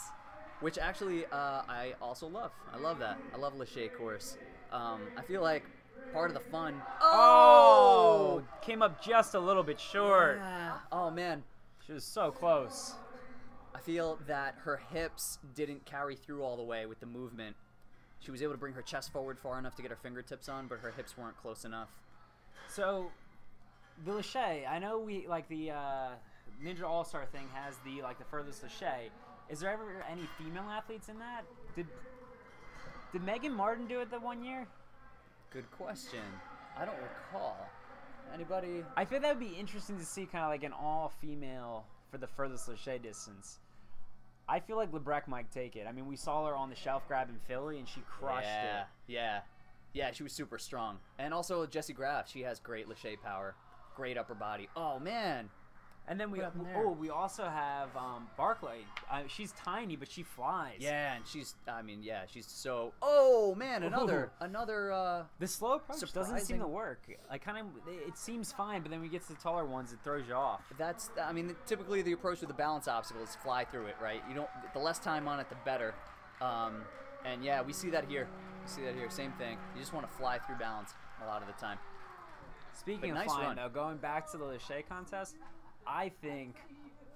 Which actually I also love. I love that. I love lâché course. I feel like part of the fun. Oh! Came up just a little bit short. Yeah. Oh man. She was so close. I feel that her hips didn't carry through all the way with the movement. She was able to bring her chest forward far enough to get her fingertips on, but her hips weren't close enough. So, the lâché, I know we like the Ninja All-Star thing has the furthest lâché. Is there ever any female athletes in that? Did Megan Martin do it the one year? Good question. I don't recall. Anybody? I feel that would be interesting to see kind of like an all-female for the furthest lâché distance. I feel like LeBrecq might take it. I mean, we saw her on the shelf grab in Philly, and she crushed it. Yeah, she was super strong. And also Jessie Graff, she has great lâché power, great upper body. Oh man, And then we What happened there? we also have Barclay. She's tiny, but she flies. Yeah, and she's she's so. Oh man, another. The slow approach doesn't seem surprising. to work. It seems fine, but then we get to the taller ones, it throws you off. That's typically the approach with the balance obstacle is fly through it, right? You don't. The less time on it, the better. And yeah, we see that here. Same thing. You just want to fly through balance a lot of the time. Speaking But of nice flying, run. though, going back to the Lachey contest, I think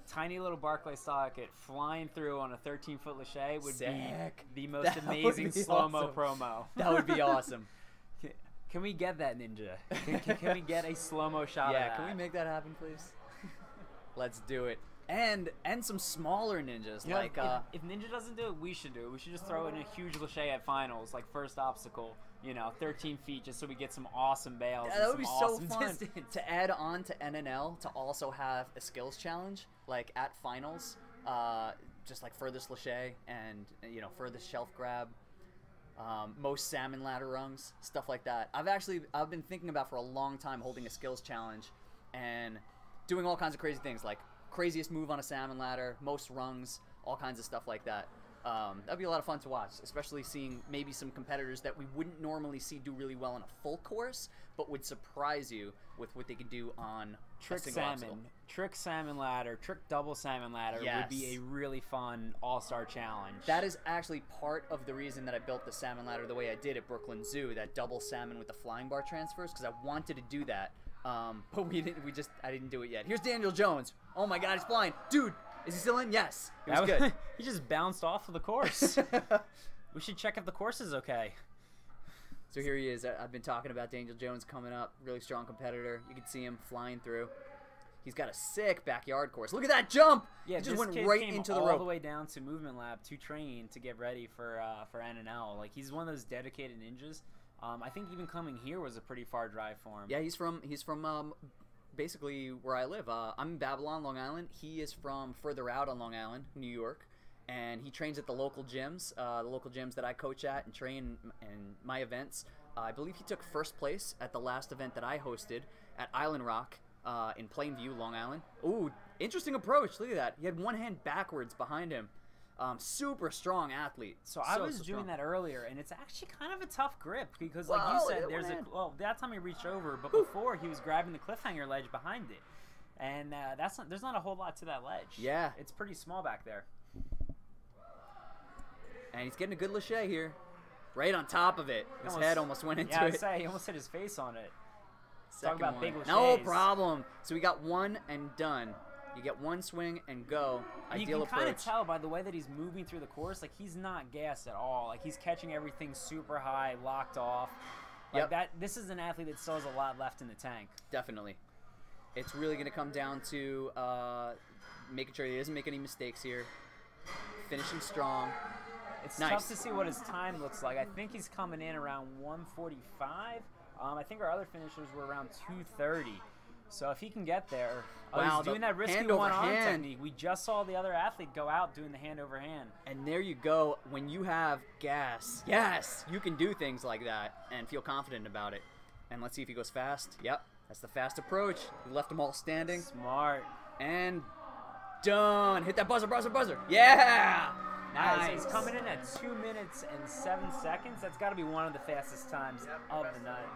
tiny little Barclay Stockett flying through on a 13-foot Lachey would Sick. be the most That would amazing be slow-mo awesome. promo. That would be awesome. Can we get that, Ninja? Can we get a slow-mo shot Yeah, of that? can we make that happen, please? Let's do it. And some smaller ninjas You know, like if Ninja doesn't do it, we should do it. We should just throw in a huge Lachey at finals, like first obstacle, 13 feet, just so we get some awesome bails. yeah, and that would be some so awesome fun distance. to add on to NNL to also have a skills challenge like at finals, just like furthest Lachey and furthest shelf grab, most salmon ladder rungs, stuff like that. I've been thinking about for a long time holding a skills challenge and doing all kinds of crazy things like craziest move on a salmon ladder, most rungs, all kinds of stuff like that. That'd be a lot of fun to watch, especially seeing maybe some competitors that we wouldn't normally see do really well on a full course, but would surprise you with what they could do on Trick a single salmon, obstacle. trick salmon ladder, trick double salmon ladder would be Yes. a really fun all-star challenge. That is actually part of the reason that I built the salmon ladder the way I did at Brooklyn Zoo, that double salmon with the flying bar transfers, because I wanted to do that. But I didn't do it yet. Here's Daniel Jones. Oh my God, he's flying. Dude, is he still in? Yes. It was good. He just bounced off of the course. We should check if the course is okay. So here he is. I've been talking about Daniel Jones coming up. Really strong competitor. You can see him flying through. He's got a sick backyard course. Look at that jump! Yeah, he just this went kid right came into the all rope. the way down to Movement Lab to train to get ready for NNL. Like, he's one of those dedicated ninjas. I think even coming here was a pretty far drive for him. Yeah, he's from basically where I live. I'm in Babylon, Long Island. He is from further out on Long Island, New York, and he trains at the local gyms that I coach at and train in my events. I believe he took first place at the last event that I hosted at Island Rock in Plainview, Long Island. Ooh, interesting approach. Look at that. He had one hand backwards behind him. Super strong athlete. So I was doing that earlier, and it's actually kind of a tough grip because, like you said, that time he reached over, but before he was grabbing the cliffhanger ledge behind it, and there's not a whole lot to that ledge. Yeah, it's pretty small back there. And he's getting a good Lachey here, right on top of it. His head almost went into it. He almost hit his face on it. Second Talk about one. big Lachey's. No problem. So we got one and done. You get one swing and go. You Ideal can kind of approach. tell by the way that he's moving through the course, like he's not gassed at all. Like he's catching everything super high, locked off. Like that. This is an athlete that still has a lot left in the tank. Definitely. It's really going to come down to making sure he doesn't make any mistakes here. Finishing strong. It's nice. tough to see what his time looks like. I think he's coming in around 1:45. I think our other finishers were around 2:30. So if he can get there, he's doing that risky one-arm technique. We just saw the other athlete go out doing the hand over hand. And there you go. When you have gas, yes, you can do things like that and feel confident about it. And let's see if he goes fast. Yep, that's the fast approach. He left them all standing. Smart. And done. Hit that buzzer, buzzer, buzzer. Yeah. Nice. He's coming in at 2 minutes and 7 seconds. That's got to be one of the fastest times of the night.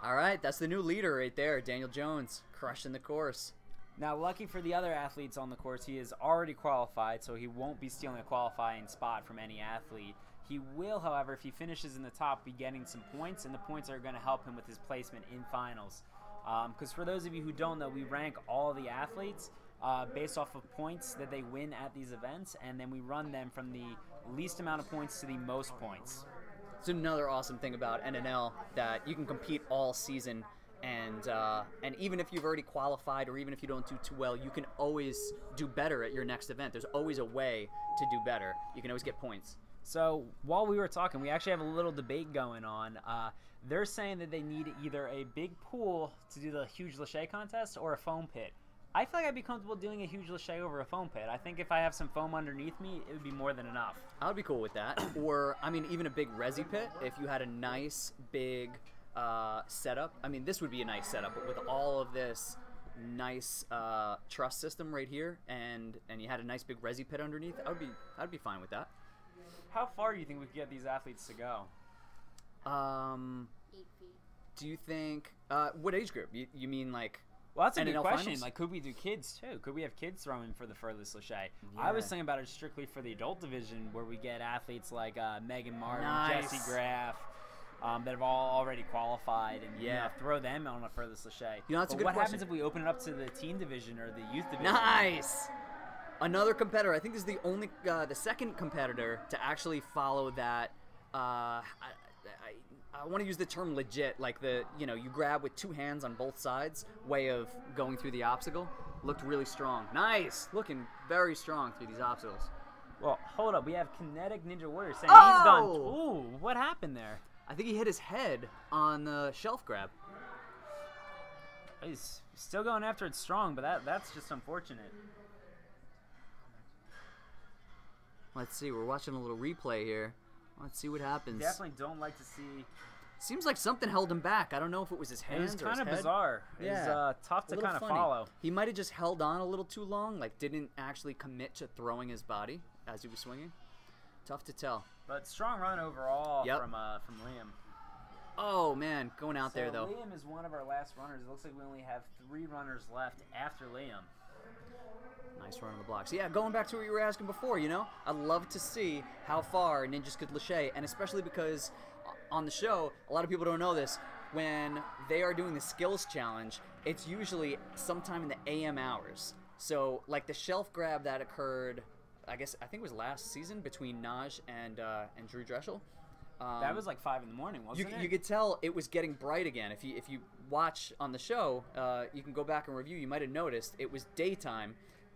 All right, that's the new leader right there, Daniel Jones, crushing the course. Now, lucky for the other athletes on the course, he is already qualified, so he won't be stealing a qualifying spot from any athlete. He will, however, if he finishes in the top, be getting some points, and the points are going to help him with his placement in finals. Because for those of you who don't know, we rank all the athletes based off of points that they win at these events, and then we run them from the least amount of points to the most points. It's another awesome thing about NNL that you can compete all season, and even if you've already qualified or even if you don't do too well, you can always do better at your next event. There's always a way to do better. You can always get points. So while we were talking, we actually have a little debate going on. They're saying that they need either a big pool to do the huge Lachey contest or a foam pit. I feel like I'd be comfortable doing a huge Lachey over a foam pit. I think if I have some foam underneath me, it would be more than enough. I would be cool with that. Or, I mean, even a big resi pit, if you had a nice big setup. I mean, this would be a nice setup, but with all of this nice truss system right here, and you had a nice big resi pit underneath, I'd be fine with that. How far do you think we could get these athletes to go? 8 feet. Do you think what age group? You mean like? Well, that's a good NNL question. finals? Like, could we do kids too? Could we have kids throwing for the furthest lachet? I was thinking about it strictly for the adult division, where we get athletes like Megan Martin, Nice. Jesse Graff, that have all already qualified, and you know, throw them on a furthest lachet. You know, that's a But good what question. happens if we open it up to the teen division or the youth division? Nice. Another competitor. I think this is the only, the second competitor to actually follow that. I want to use the term legit, like you grab with 2 hands on both sides way of going through the obstacle. Looked really strong. Nice. Looking very strong through these obstacles. Well, hold up. We have Kinetic Ninja Warrior saying Oh! he's done. Ooh, what happened there? I think he hit his head on the shelf grab. He's still going after it strong, but that's just unfortunate. Let's see. We're watching a little replay here. Let's see what happens. Definitely don't like to see. Seems like something held him back. I don't know if it was his It hands was or his kind of head. bizarre. Yeah. It was tough A to little kind of funny. follow. He might have just held on a little too long, like didn't actually commit to throwing his body as he was swinging. Tough to tell. But strong run overall Yep. from Liam. Oh man, going out there So though. Liam is one of our last runners. It looks like we only have 3 runners left after Liam. Nice run on the block. So yeah, going back to what you were asking before, I'd love to see how far ninjas could lachet, and especially because on the show, a lot of people don't know this, when they are doing the skills challenge, it's usually sometime in the AM hours. So like the shelf grab that occurred, I think it was last season between Naj and Drew Dreschel. That was like 5 in the morning, wasn't it? You could tell it was getting bright again. If you watch on the show, you can go back and review. You might have noticed it was daytime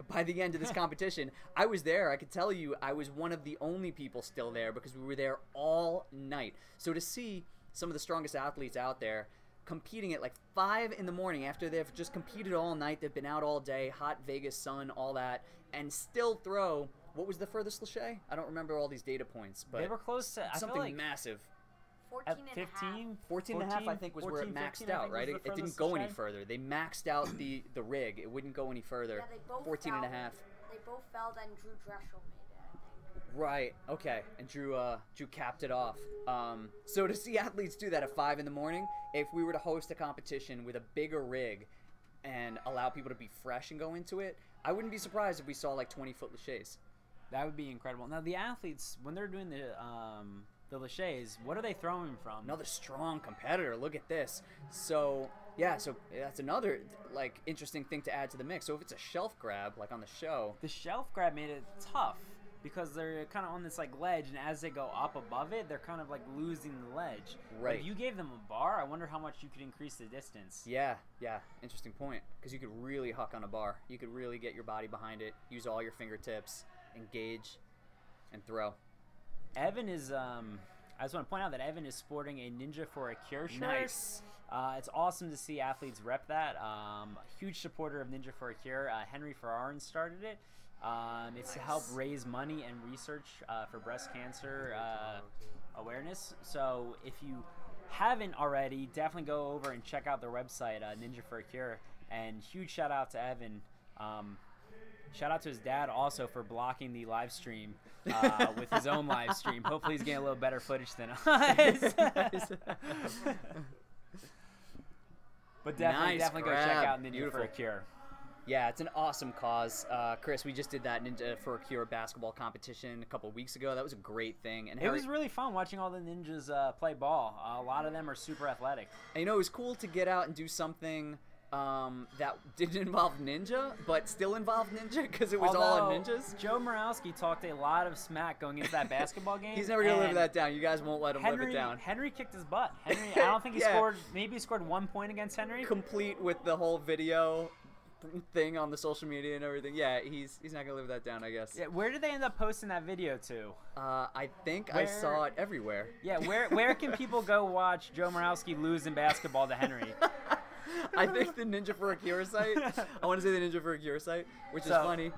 by the end of this competition. I was there. I could tell you I was one of the only people still there because we were there all night. So to see some of the strongest athletes out there competing at like 5 in the morning after they've just competed all night, they've been out all day, hot Vegas sun, all that, and still throw. What was the furthest lachet? I don't remember all these data points, but they were close to something I feel like massive. 14 and a half. 15, 14 and a half, I think, was where it 14, maxed 15, I out, think, right? was It the didn't furthest go any lachet. further. They maxed out the rig. It wouldn't go any further. Yeah, they both 14 and a fell. half. They both fell, then Drew Dreschel made it, I think. Right. Okay. And Drew capped it off. So to see athletes do that at 5 in the morning, if we were to host a competition with a bigger rig and allow people to be fresh and go into it, I wouldn't be surprised if we saw like 20-foot lachets. That would be incredible. Now the athletes, when they're doing the lachets, what are they throwing from? Another strong competitor. Look at this. So yeah, so that's another like interesting thing to add to the mix. So if it's a shelf grab, like on the show, The shelf grab made it tough because they're kind of on this like ledge, and as they go up above it, they're kind of like losing the ledge. But Right. if you gave them a bar, I wonder how much you could increase the distance. yeah, interesting point. Because you could really huck on a bar. You could really get your body behind it, use all your fingertips, engage, and throw. Evan is, I just want to point out that Evan is sporting a Ninja for a Cure shirt. Nice. It's awesome to see athletes rep that. A huge supporter of Ninja for a Cure. Henry Ferrarin started it. It's to help raise money and research for breast cancer awareness. So if you haven't already, definitely go over and check out their website, Ninja for a Cure. And huge shout out to Evan. Shout out to his dad also for blocking the live stream with his own live stream. Hopefully he's getting a little better footage than us. But definitely go grab. check out Ninja Beautiful. for a Cure. Yeah, it's an awesome cause. Chris, we just did that Ninja for a Cure basketball competition a couple of weeks ago. That was a great thing. And It was really fun watching all the ninjas play ball. A lot of them are super athletic. And, it was cool to get out and do something that didn't involve ninja, but still involved ninja because it was all on ninjas. Joe Morowski talked a lot of smack going into that basketball game. He's never going to live and that down. You guys won't let him live it down. Henry kicked his butt. Henry, I don't think he Yeah. scored. Maybe he scored 1 point against Henry. Complete with the whole video thing on the social media and everything. Yeah, he's not going to live that down, I guess. Yeah, where did they end up posting that video to? I think I saw it everywhere. Yeah, where can people go watch Joe Morowski lose in basketball to Henry? I think the Ninja for a Cure site. I want to say the Ninja for a Cure site, which is So, funny.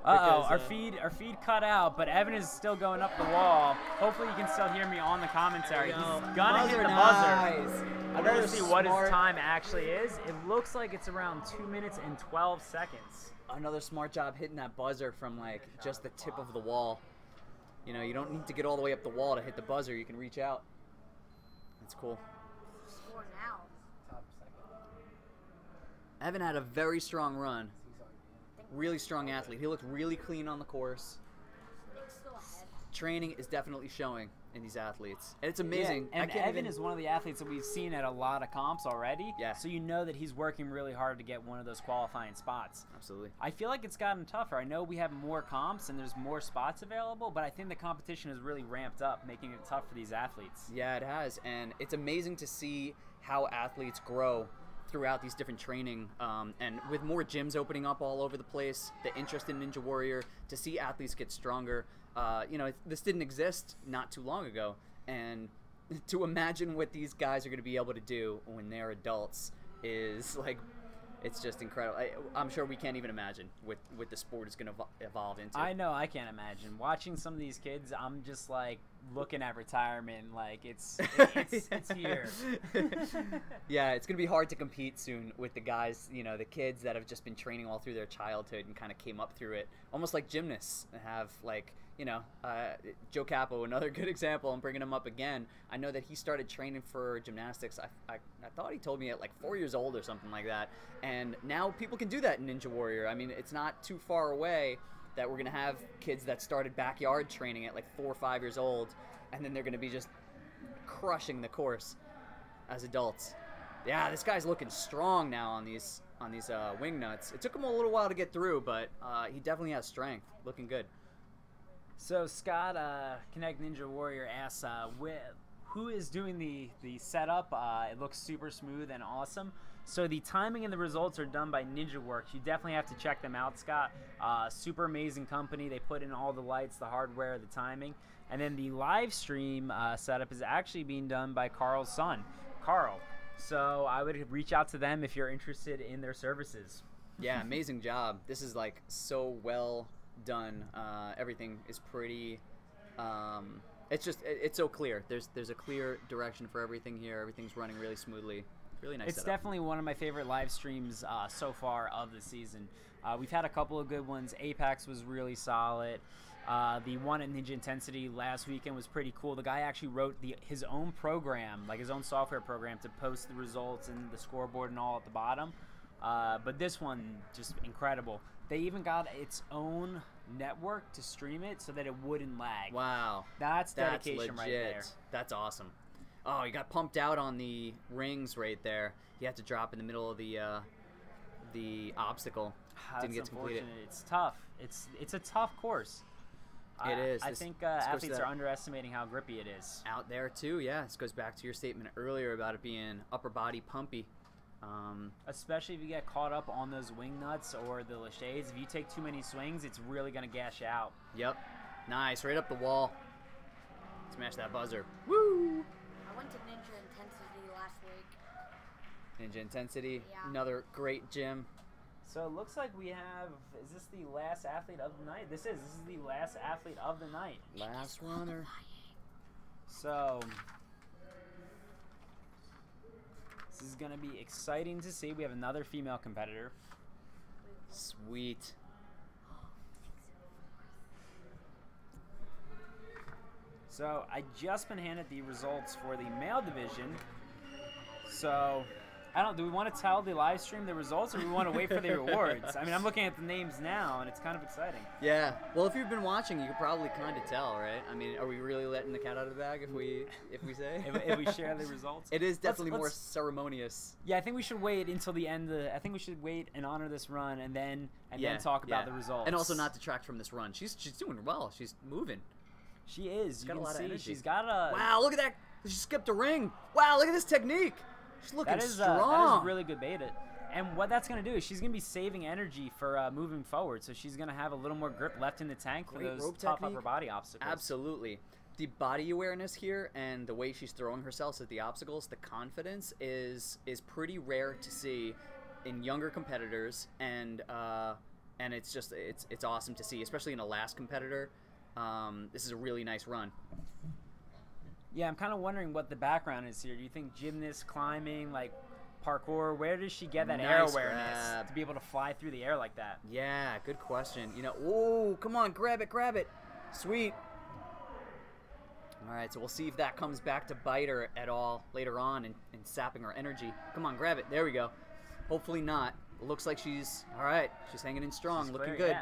Uh-oh, because, our feed cut out, but Evan is still going up the wall. Hopefully you can still hear me on the commentary. He's gonna hit the buzzer. We're gonna see what his time actually is. It looks like it's around 2 minutes and 12 seconds. Another smart job hitting that buzzer from like just the tip of the wall. You know, you don't need to get all the way up the wall to hit the buzzer. You can reach out. That's cool. Score now. Evan had a very strong run. Really strong athlete. He looked really clean on the course. Nick's still ahead. Training is definitely showing in these athletes. And it's amazing. Yeah, and Evan is one of the athletes that we've seen at a lot of comps already. Yeah. So you know that he's working really hard to get one of those qualifying spots. Absolutely. I feel like it's gotten tougher. I know we have more comps and there's more spots available, but I think the competition has really ramped up, making it tough for these athletes. Yeah, it has. And it's amazing to see how athletes grow throughout these different training, and with more gyms opening up all over the place, the interest in Ninja Warrior, to see athletes get stronger. You know, this didn't exist not too long ago, and to imagine what these guys are going to be able to do when they're adults is like, it's just incredible. I'm sure we can't even imagine what the sport is going to evolve into. I know, I can't imagine. Watching some of these kids, I'm just like looking at retirement like it's here. Yeah, it's going to be hard to compete soon with the guys, you know, the kids that have just been training all through their childhood and kind of came up through it. Almost like gymnasts have, like, you know, Joe Capo, another good example. I'm bringing him up again. I know that he started training for gymnastics. I thought he told me at like 4 years old or something like that. And now people can do that in Ninja Warrior. I mean, it's not too far away that we're going to have kids that started backyard training at like 4 or 5 years old, and then they're going to be just crushing the course as adults. Yeah, this guy's looking strong now on these wing nuts. It took him a little while to get through, but he definitely has strength. Looking good. So Scott, Connect Ninja Warrior asks, who is doing the setup? It looks super smooth and awesome. So the timing and the results are done by NinjaWorks. You definitely have to check them out, Scott. Super amazing company. They put in all the lights, the hardware, the timing. And then the live stream setup is actually being done by Carl's son, Carl. So I would reach out to them if you're interested in their services. Yeah, amazing job. This is like so well done. Everything is pretty it's so clear. There's a clear direction for everything here. Everything's running really smoothly. Really nice It's setup. definitely one of my favorite live streams so far of the season. We've had a couple of good ones. Apex was really solid. The one at Ninja Intensity last weekend was pretty cool. The guy actually wrote his own program, like his own software program, to post the results and the scoreboard and all at the bottom. But this one, just incredible. They even got its own network to stream it so that it wouldn't lag. Wow. That's That's dedication legit. right there. That's awesome. Oh, he got pumped out on the rings right there. He had to drop in the middle of the obstacle. Didn't get to complete it. Unfortunate. It's tough. It's a tough course. It is. I This think goes to athletes that- are underestimating how grippy it is. Out there too, yeah. This goes back to your statement earlier about it being upper body pumpy. Especially if you get caught up on those wing nuts or the lachets. If you take too many swings, it's really going to gash you out. Yep. Nice. Right up the wall. Smash that buzzer. Woo! I went to Ninja Intensity last week. Ninja Intensity. Yeah. Another great gym. So it looks like we have, is this the last athlete of the night? This is the last athlete of the night. Last runner. So this is going to be exciting to see. We have another female competitor. Sweet. So I just been handed the results for the male division. So do we want to tell the live stream the results, or do we want to wait for the rewards? I mean, I'm looking at the names now, and it's kind of exciting. Yeah. Well, if you've been watching, you could probably kind of tell, right? I mean, are we really letting the cat out of the bag if we say? if we share the results, It is definitely more let's- ceremonious. Yeah, I think we should wait until the end. I think we should wait and honor this run, and then talk about the results. And also not detract from this run. She's doing well. She's moving. She is. She's You got a can lot of see energy. she's got a. Wow, look at that. She skipped a ring. Wow, look at this technique. She's looking That is strong. a really good beta. And what that's going to do is she's going to be saving energy for moving forward. So she's going to have a little more grip left in the tank for Great those rope tough technique. upper body obstacles. Absolutely. The body awareness here and the way she's throwing herself at the obstacles, the confidence is pretty rare to see in younger competitors, and and it's just it's awesome to see, especially in a last competitor. This is a really nice run. Yeah, I'm kind of wondering what the background is here. Do you think gymnast, climbing, like parkour? Where does she get that air Nice awareness grab. to be able to fly through the air like that? Yeah, good question. You know, oh, come on, grab it. Sweet. All right, so we'll see if that comes back to bite her at all later on and sapping her energy. Come on, grab it. There we go. Hopefully not. It looks like she's, all right, she's hanging in strong, She's looking clear, good.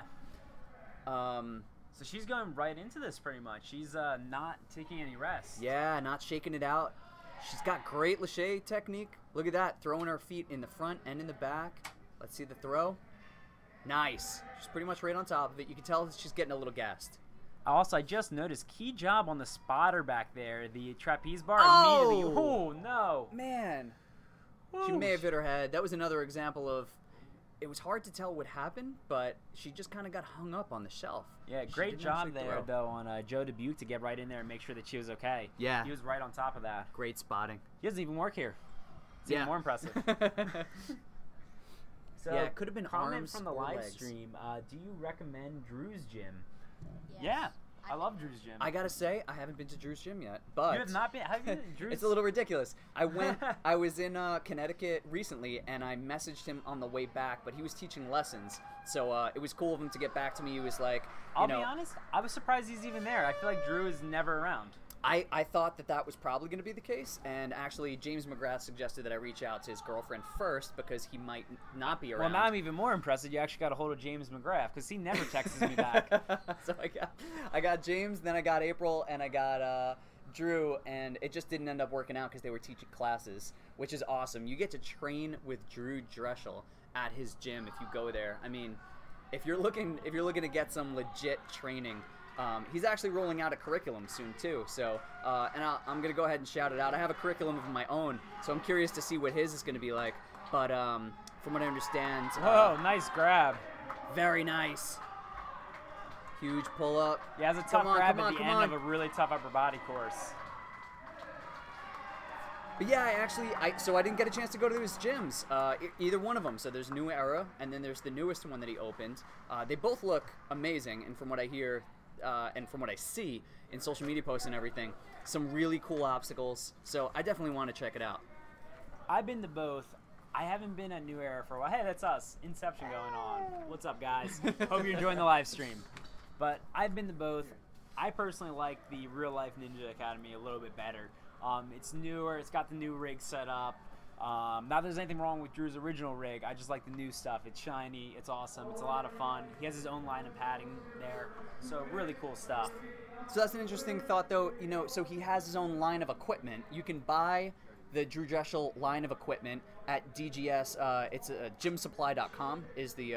yeah. So she's going right into this pretty much. She's not taking any rest. Yeah, not shaking it out. She's got great lache technique. Look at that, throwing her feet in the front and in the back. Let's see the throw. Nice. She's pretty much right on top of it. You can tell she's getting a little gassed. Also, I just noticed key job on the spotter back there, the trapeze bar Oh! immediately. Oh, no. Man, she Woo. may have hit her head. That was another example of, it was hard to tell what happened, but she just kind of got hung up on the shelf. Yeah, She great didn't job actually there, throw. though, on Joe Dubuque to get right in there and make sure that she was okay. Yeah. He was right on top of that. Great spotting. He doesn't even work here. It's Yeah. even more impressive. So, Yeah, it could have been comment arms from the or live legs. stream. Do you recommend Drew's gym? Yes. Yeah, I love Drew's gym. I gotta say, I haven't been to Drew's gym yet, but You have not been? Have you been to Drew's? it's a little ridiculous. I was in Connecticut recently, and I messaged him on the way back, but he was teaching lessons, so it was cool of him to get back to me. He was like, I'll be honest, I was surprised he's even there. I feel like Drew is never around. I thought that was probably going to be the case, and actually James McGrath suggested that I reach out to his girlfriend first because he might not be Well, around. now I'm even more impressed that you actually got a hold of James McGrath because he never texts me back. So I got James, then I got April, and I got Drew, and it just didn't end up working out because they were teaching classes, which is awesome. You get to train with Drew Dreschel at his gym if you go there. I mean, if you're looking to get some legit training. He's actually rolling out a curriculum soon too, so I'm gonna go ahead and shout it out. I have a curriculum of my own, so I'm curious to see what his is gonna be like. But from what I understand, Whoa, nice grab. very nice, huge pull up. Yeah, it's a tough Come on, grab come on, at the come end on. of a really tough upper body course. But yeah, I didn't get a chance to go to his gyms, either one of them. So there's New Era, and then there's the newest one that he opened. They both look amazing, and from what I hear. And from what I see in social media posts and everything, some really cool obstacles. So I definitely want to check it out. I've been to both. I haven't been at New Era for a while. Hey, that's us. Inception going on. What's up, guys? Hope you're enjoying the live stream. But I've been to both. I personally like the Real Life Ninja Academy a little bit better. It's newer. It's got the new rig set up. Not that there's anything wrong with Drew's original rig. I just like the new stuff. It's shiny. It's awesome. It's a lot of fun. He has his own line of padding there. So really cool stuff. So that's an interesting thought, though. You know, so he has his own line of equipment. You can buy the Drew Dreschel line of equipment at DGS. It's gymsupply.com is the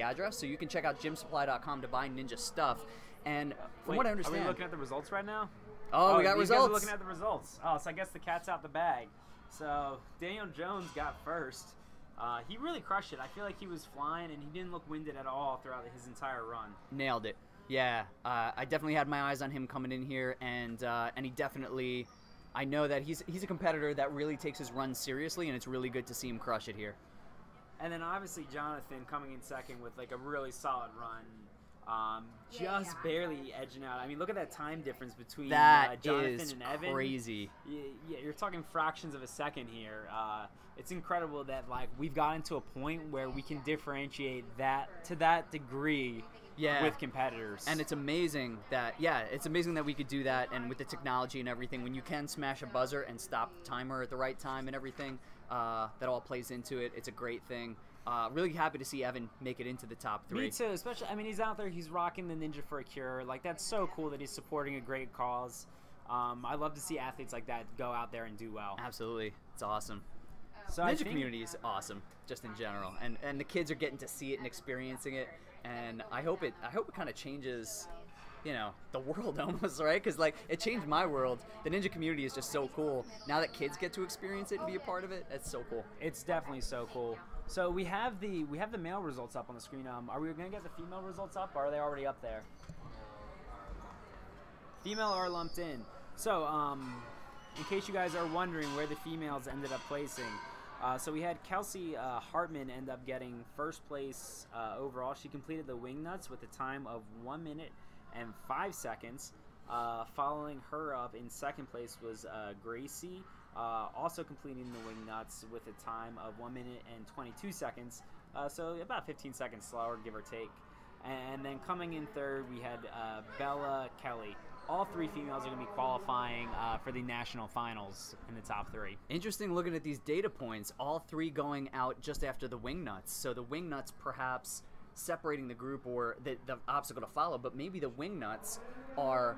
address. So you can check out gymsupply.com to buy Ninja stuff. And from Wait, what I understand, are we looking at the results right now? Oh, we got these results. Guys are looking at the results. Oh, so I guess the cat's out the bag. So Daniel Jones got first. He really crushed it. I feel like he was flying, and he didn't look winded at all throughout his entire run. Nailed it. Yeah, I definitely had my eyes on him coming in here, and he definitely, I know that he's a competitor that really takes his run seriously, and it's really good to see him crush it here. And then obviously Jonathon coming in second with like a really solid run. Just barely edging out. I mean, look at that time difference between Jonathon is and Evan. crazy. Yeah, you're talking fractions of a second here. It's incredible that like we've gotten to a point where we can differentiate that to that degree with competitors. And it's amazing that we could do that, and with the technology and everything, when you can smash a buzzer and stop the timer at the right time and everything, that all plays into it. It's a great thing. Really happy to see Evan make it into the top 3. Me too, especially, I mean, he's out there, he's rocking the Ninja for a Cure. Like, that's so cool that he's supporting a great cause. I love to see athletes like that go out there and do well. Absolutely. It's awesome. So Ninja community is awesome, just in general. And the kids are getting to see it and experiencing it. And I hope it kind of changes, the world almost, right? Because, like, it changed my world. The Ninja community is just so cool. Now that kids get to experience it and be a part of it, it's so cool. It's definitely so cool. So we have the male results up on the screen. Are we going to get the female results up, or are they already up there? Female are lumped in. So, in case you guys are wondering where the females ended up placing, So we had Kelsey Hartman end up getting first place overall. She completed the wing nuts with a time of 1 minute and 5 seconds. Following her up in second place was Gracie, also completing the wing nuts with a time of 1 minute and 22 seconds. So about 15 seconds slower, give or take. And then coming in third, we had Bella Kelly. All three females are going to be qualifying for the national finals in the top three. Interesting looking at these data points, all three going out just after the wing nuts. So the wing nuts perhaps separating the group or the obstacle to follow, but maybe the wing nuts are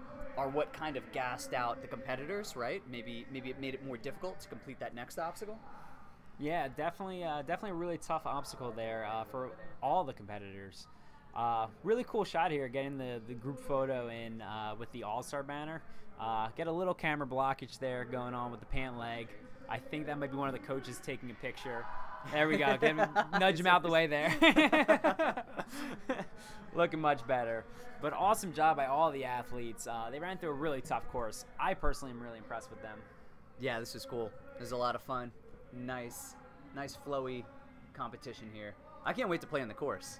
what kind of gassed out the competitors, right? Maybe it made it more difficult to complete that next obstacle. Yeah, definitely a really tough obstacle there for all the competitors. Really cool shot here, getting the group photo in with the All-Star banner. Get a little camera blockage there going on with the pant leg. I think that might be one of the coaches taking a picture. There we go. Nudge him out the way there. Looking much better. But awesome job by all the athletes. They ran through a really tough course. I personally am really impressed with them. Yeah, this is cool. This is a lot of fun. Nice flowy competition here. I can't wait to play on the course.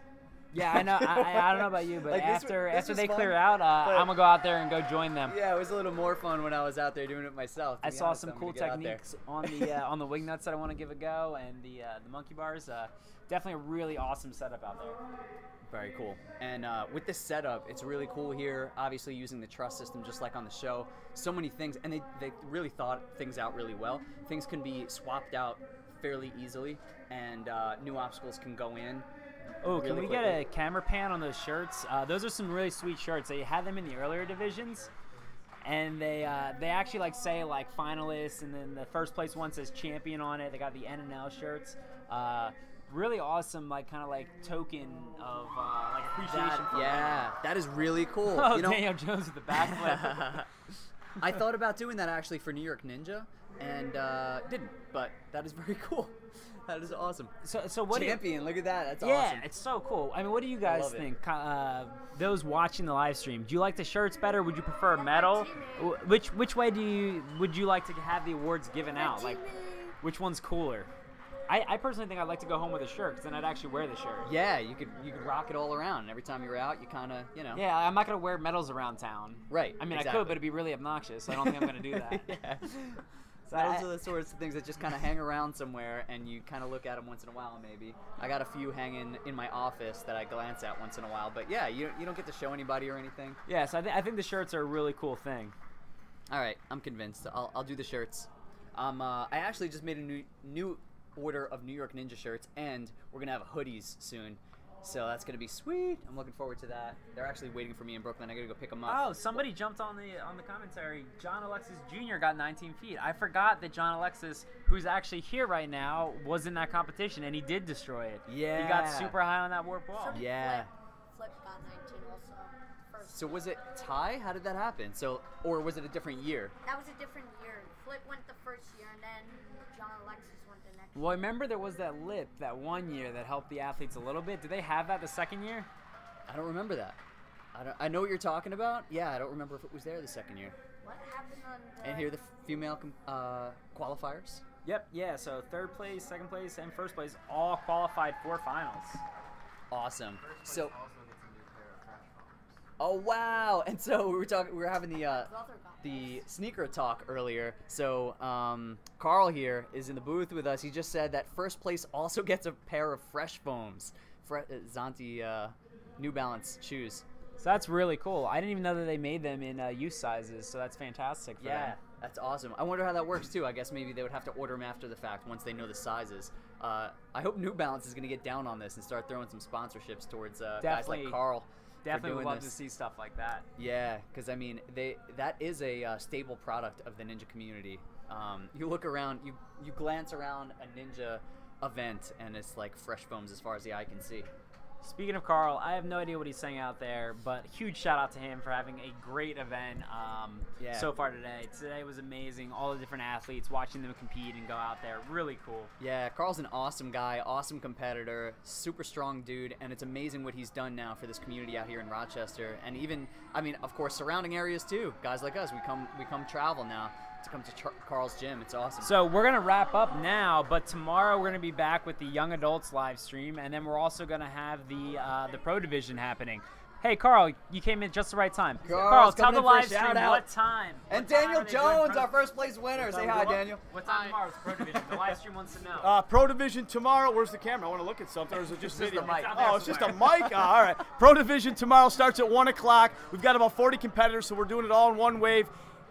Yeah, I know. I don't know about you, but Like after they fun, clear out, I'm gonna go out there and go join them. Yeah, it was a little more fun when I was out there doing it myself. I saw some cool techniques on the wing nuts that I want to give a go, and the monkey bars. Definitely a really awesome setup out there. Very cool. And with this setup, it's really cool here. Obviously, using the truss system, just like on the show. So many things, and they really thought things out really well. Things can be swapped out fairly easily, and new obstacles can go in. Oh, can we get a camera pan on those shirts? Those are some really sweet shirts. They had them in the earlier divisions, and they actually like say like finalists, and then the first place one says champion on it. They got the NNL shirts. Really awesome, like kind of like token of like appreciation. That is really cool. Oh, Daniel Jones with the backflip. I thought about doing that actually for New York Ninja, and didn't. But that is very cool. That is awesome. So what? Champion, look at that. That's yeah, awesome. Yeah, it's so cool. I mean, what do you guys think? Those watching the live stream, do you like the shirts better? Would you prefer a medal? Which way would you like to have the awards given out? Like, which one's cooler? I personally think I'd like to go home with a shirt, because then I'd actually wear the shirt. Yeah, you could rock it all around. And every time you're out, you kind of, Yeah, I'm not going to wear medals around town. Right. I mean, exactly. I could, but it'd be really obnoxious. So I don't think I'm going to do that. Yeah. So those are the sorts of things that just kind of hang around somewhere, and you kind of look at them once in a while, maybe. I got a few hanging in my office that I glance at once in a while. But, yeah, you don't get to show anybody or anything. Yeah, so I think the shirts are a really cool thing. All right, I'm convinced. I'll do the shirts. I actually just made a new order of New York Ninja shirts, and we're gonna have hoodies soon, so that's gonna be sweet. I'm looking forward to that. They're actually waiting for me in Brooklyn. I gotta go pick them up. Oh, somebody jumped on the commentary. John Alexis Jr. got 19 feet. I forgot that John Alexis, who's actually here right now, was in that competition, and he did destroy it. Yeah, he got super high on that warp wall. Yeah. Flip got 19 also. First. So was it tie? How did that happen? Or was it a different year? That was a different year. Flip went the first year, and then John Alexis went the next year. Well, I remember there was that lip that 1 year that helped the athletes a little bit. Did they have that the second year? I don't remember that. I know what you're talking about. Yeah, I don't remember if it was there the second year. What happened on the... And here are the female qualifiers. Yep, yeah, so third place, second place, and first place all qualified for finals. Awesome. So, also gets a new pair of trash bombs. oh wow! And so we were having the sneaker talk earlier. So Carl here is in the booth with us. He just said that first place also gets a pair of Fresh Foams, Zanti New Balance shoes. So that's really cool. I didn't even know that they made them in youth sizes, so that's fantastic for them. That's awesome. I wonder how that works too. I guess maybe they would have to order them after the fact once they know the sizes. I hope New Balance is going to get down on this and start throwing some sponsorships towards guys like Carl. Definitely would love to see stuff like that. Yeah, because I mean, that is a staple product of the ninja community. You look around, you glance around a ninja event, and it's like Fresh Foams as far as the eye can see. Speaking of Carl, I have no idea what he's saying out there, but huge shout out to him for having a great event so far today. Today was amazing. All the different athletes, watching them compete and go out there. Really cool. Yeah, Carl's an awesome guy, awesome competitor, super strong dude, and it's amazing what he's done now for this community out here in Rochester. And even, I mean, of course, surrounding areas too. Guys like us, we come travel now to come to Carl's gym. It's awesome. So we're going to wrap up now, but tomorrow we're going to be back with the Young Adults live stream, and then we're also going to have the Pro Division happening. Hey, Carl, you came in just the right time. Carl, tell the live stream what time. And Daniel Jones, our first place winner. Say hi, Daniel. What time tomorrow is Pro Division? The live stream wants to know. Pro Division tomorrow. Where's the camera? I want to look at something. Or is it just video? the mic. Oh, it's just a mic? All right. Pro Division tomorrow starts at 1 o'clock. We've got about 40 competitors, so we're doing it all in one wave.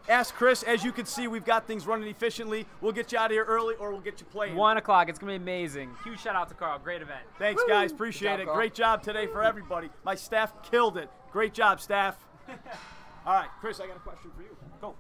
Ask Chris. As you can see, we've got things running efficiently. We'll get you out of here early, or we'll get you playing. 1 o'clock. It's going to be amazing. Huge shout out to Carl. Great event. Thanks, guys. Appreciate it. Great job today for everybody. My staff killed it. Great job, staff. All right, Chris, I got a question for you. Go.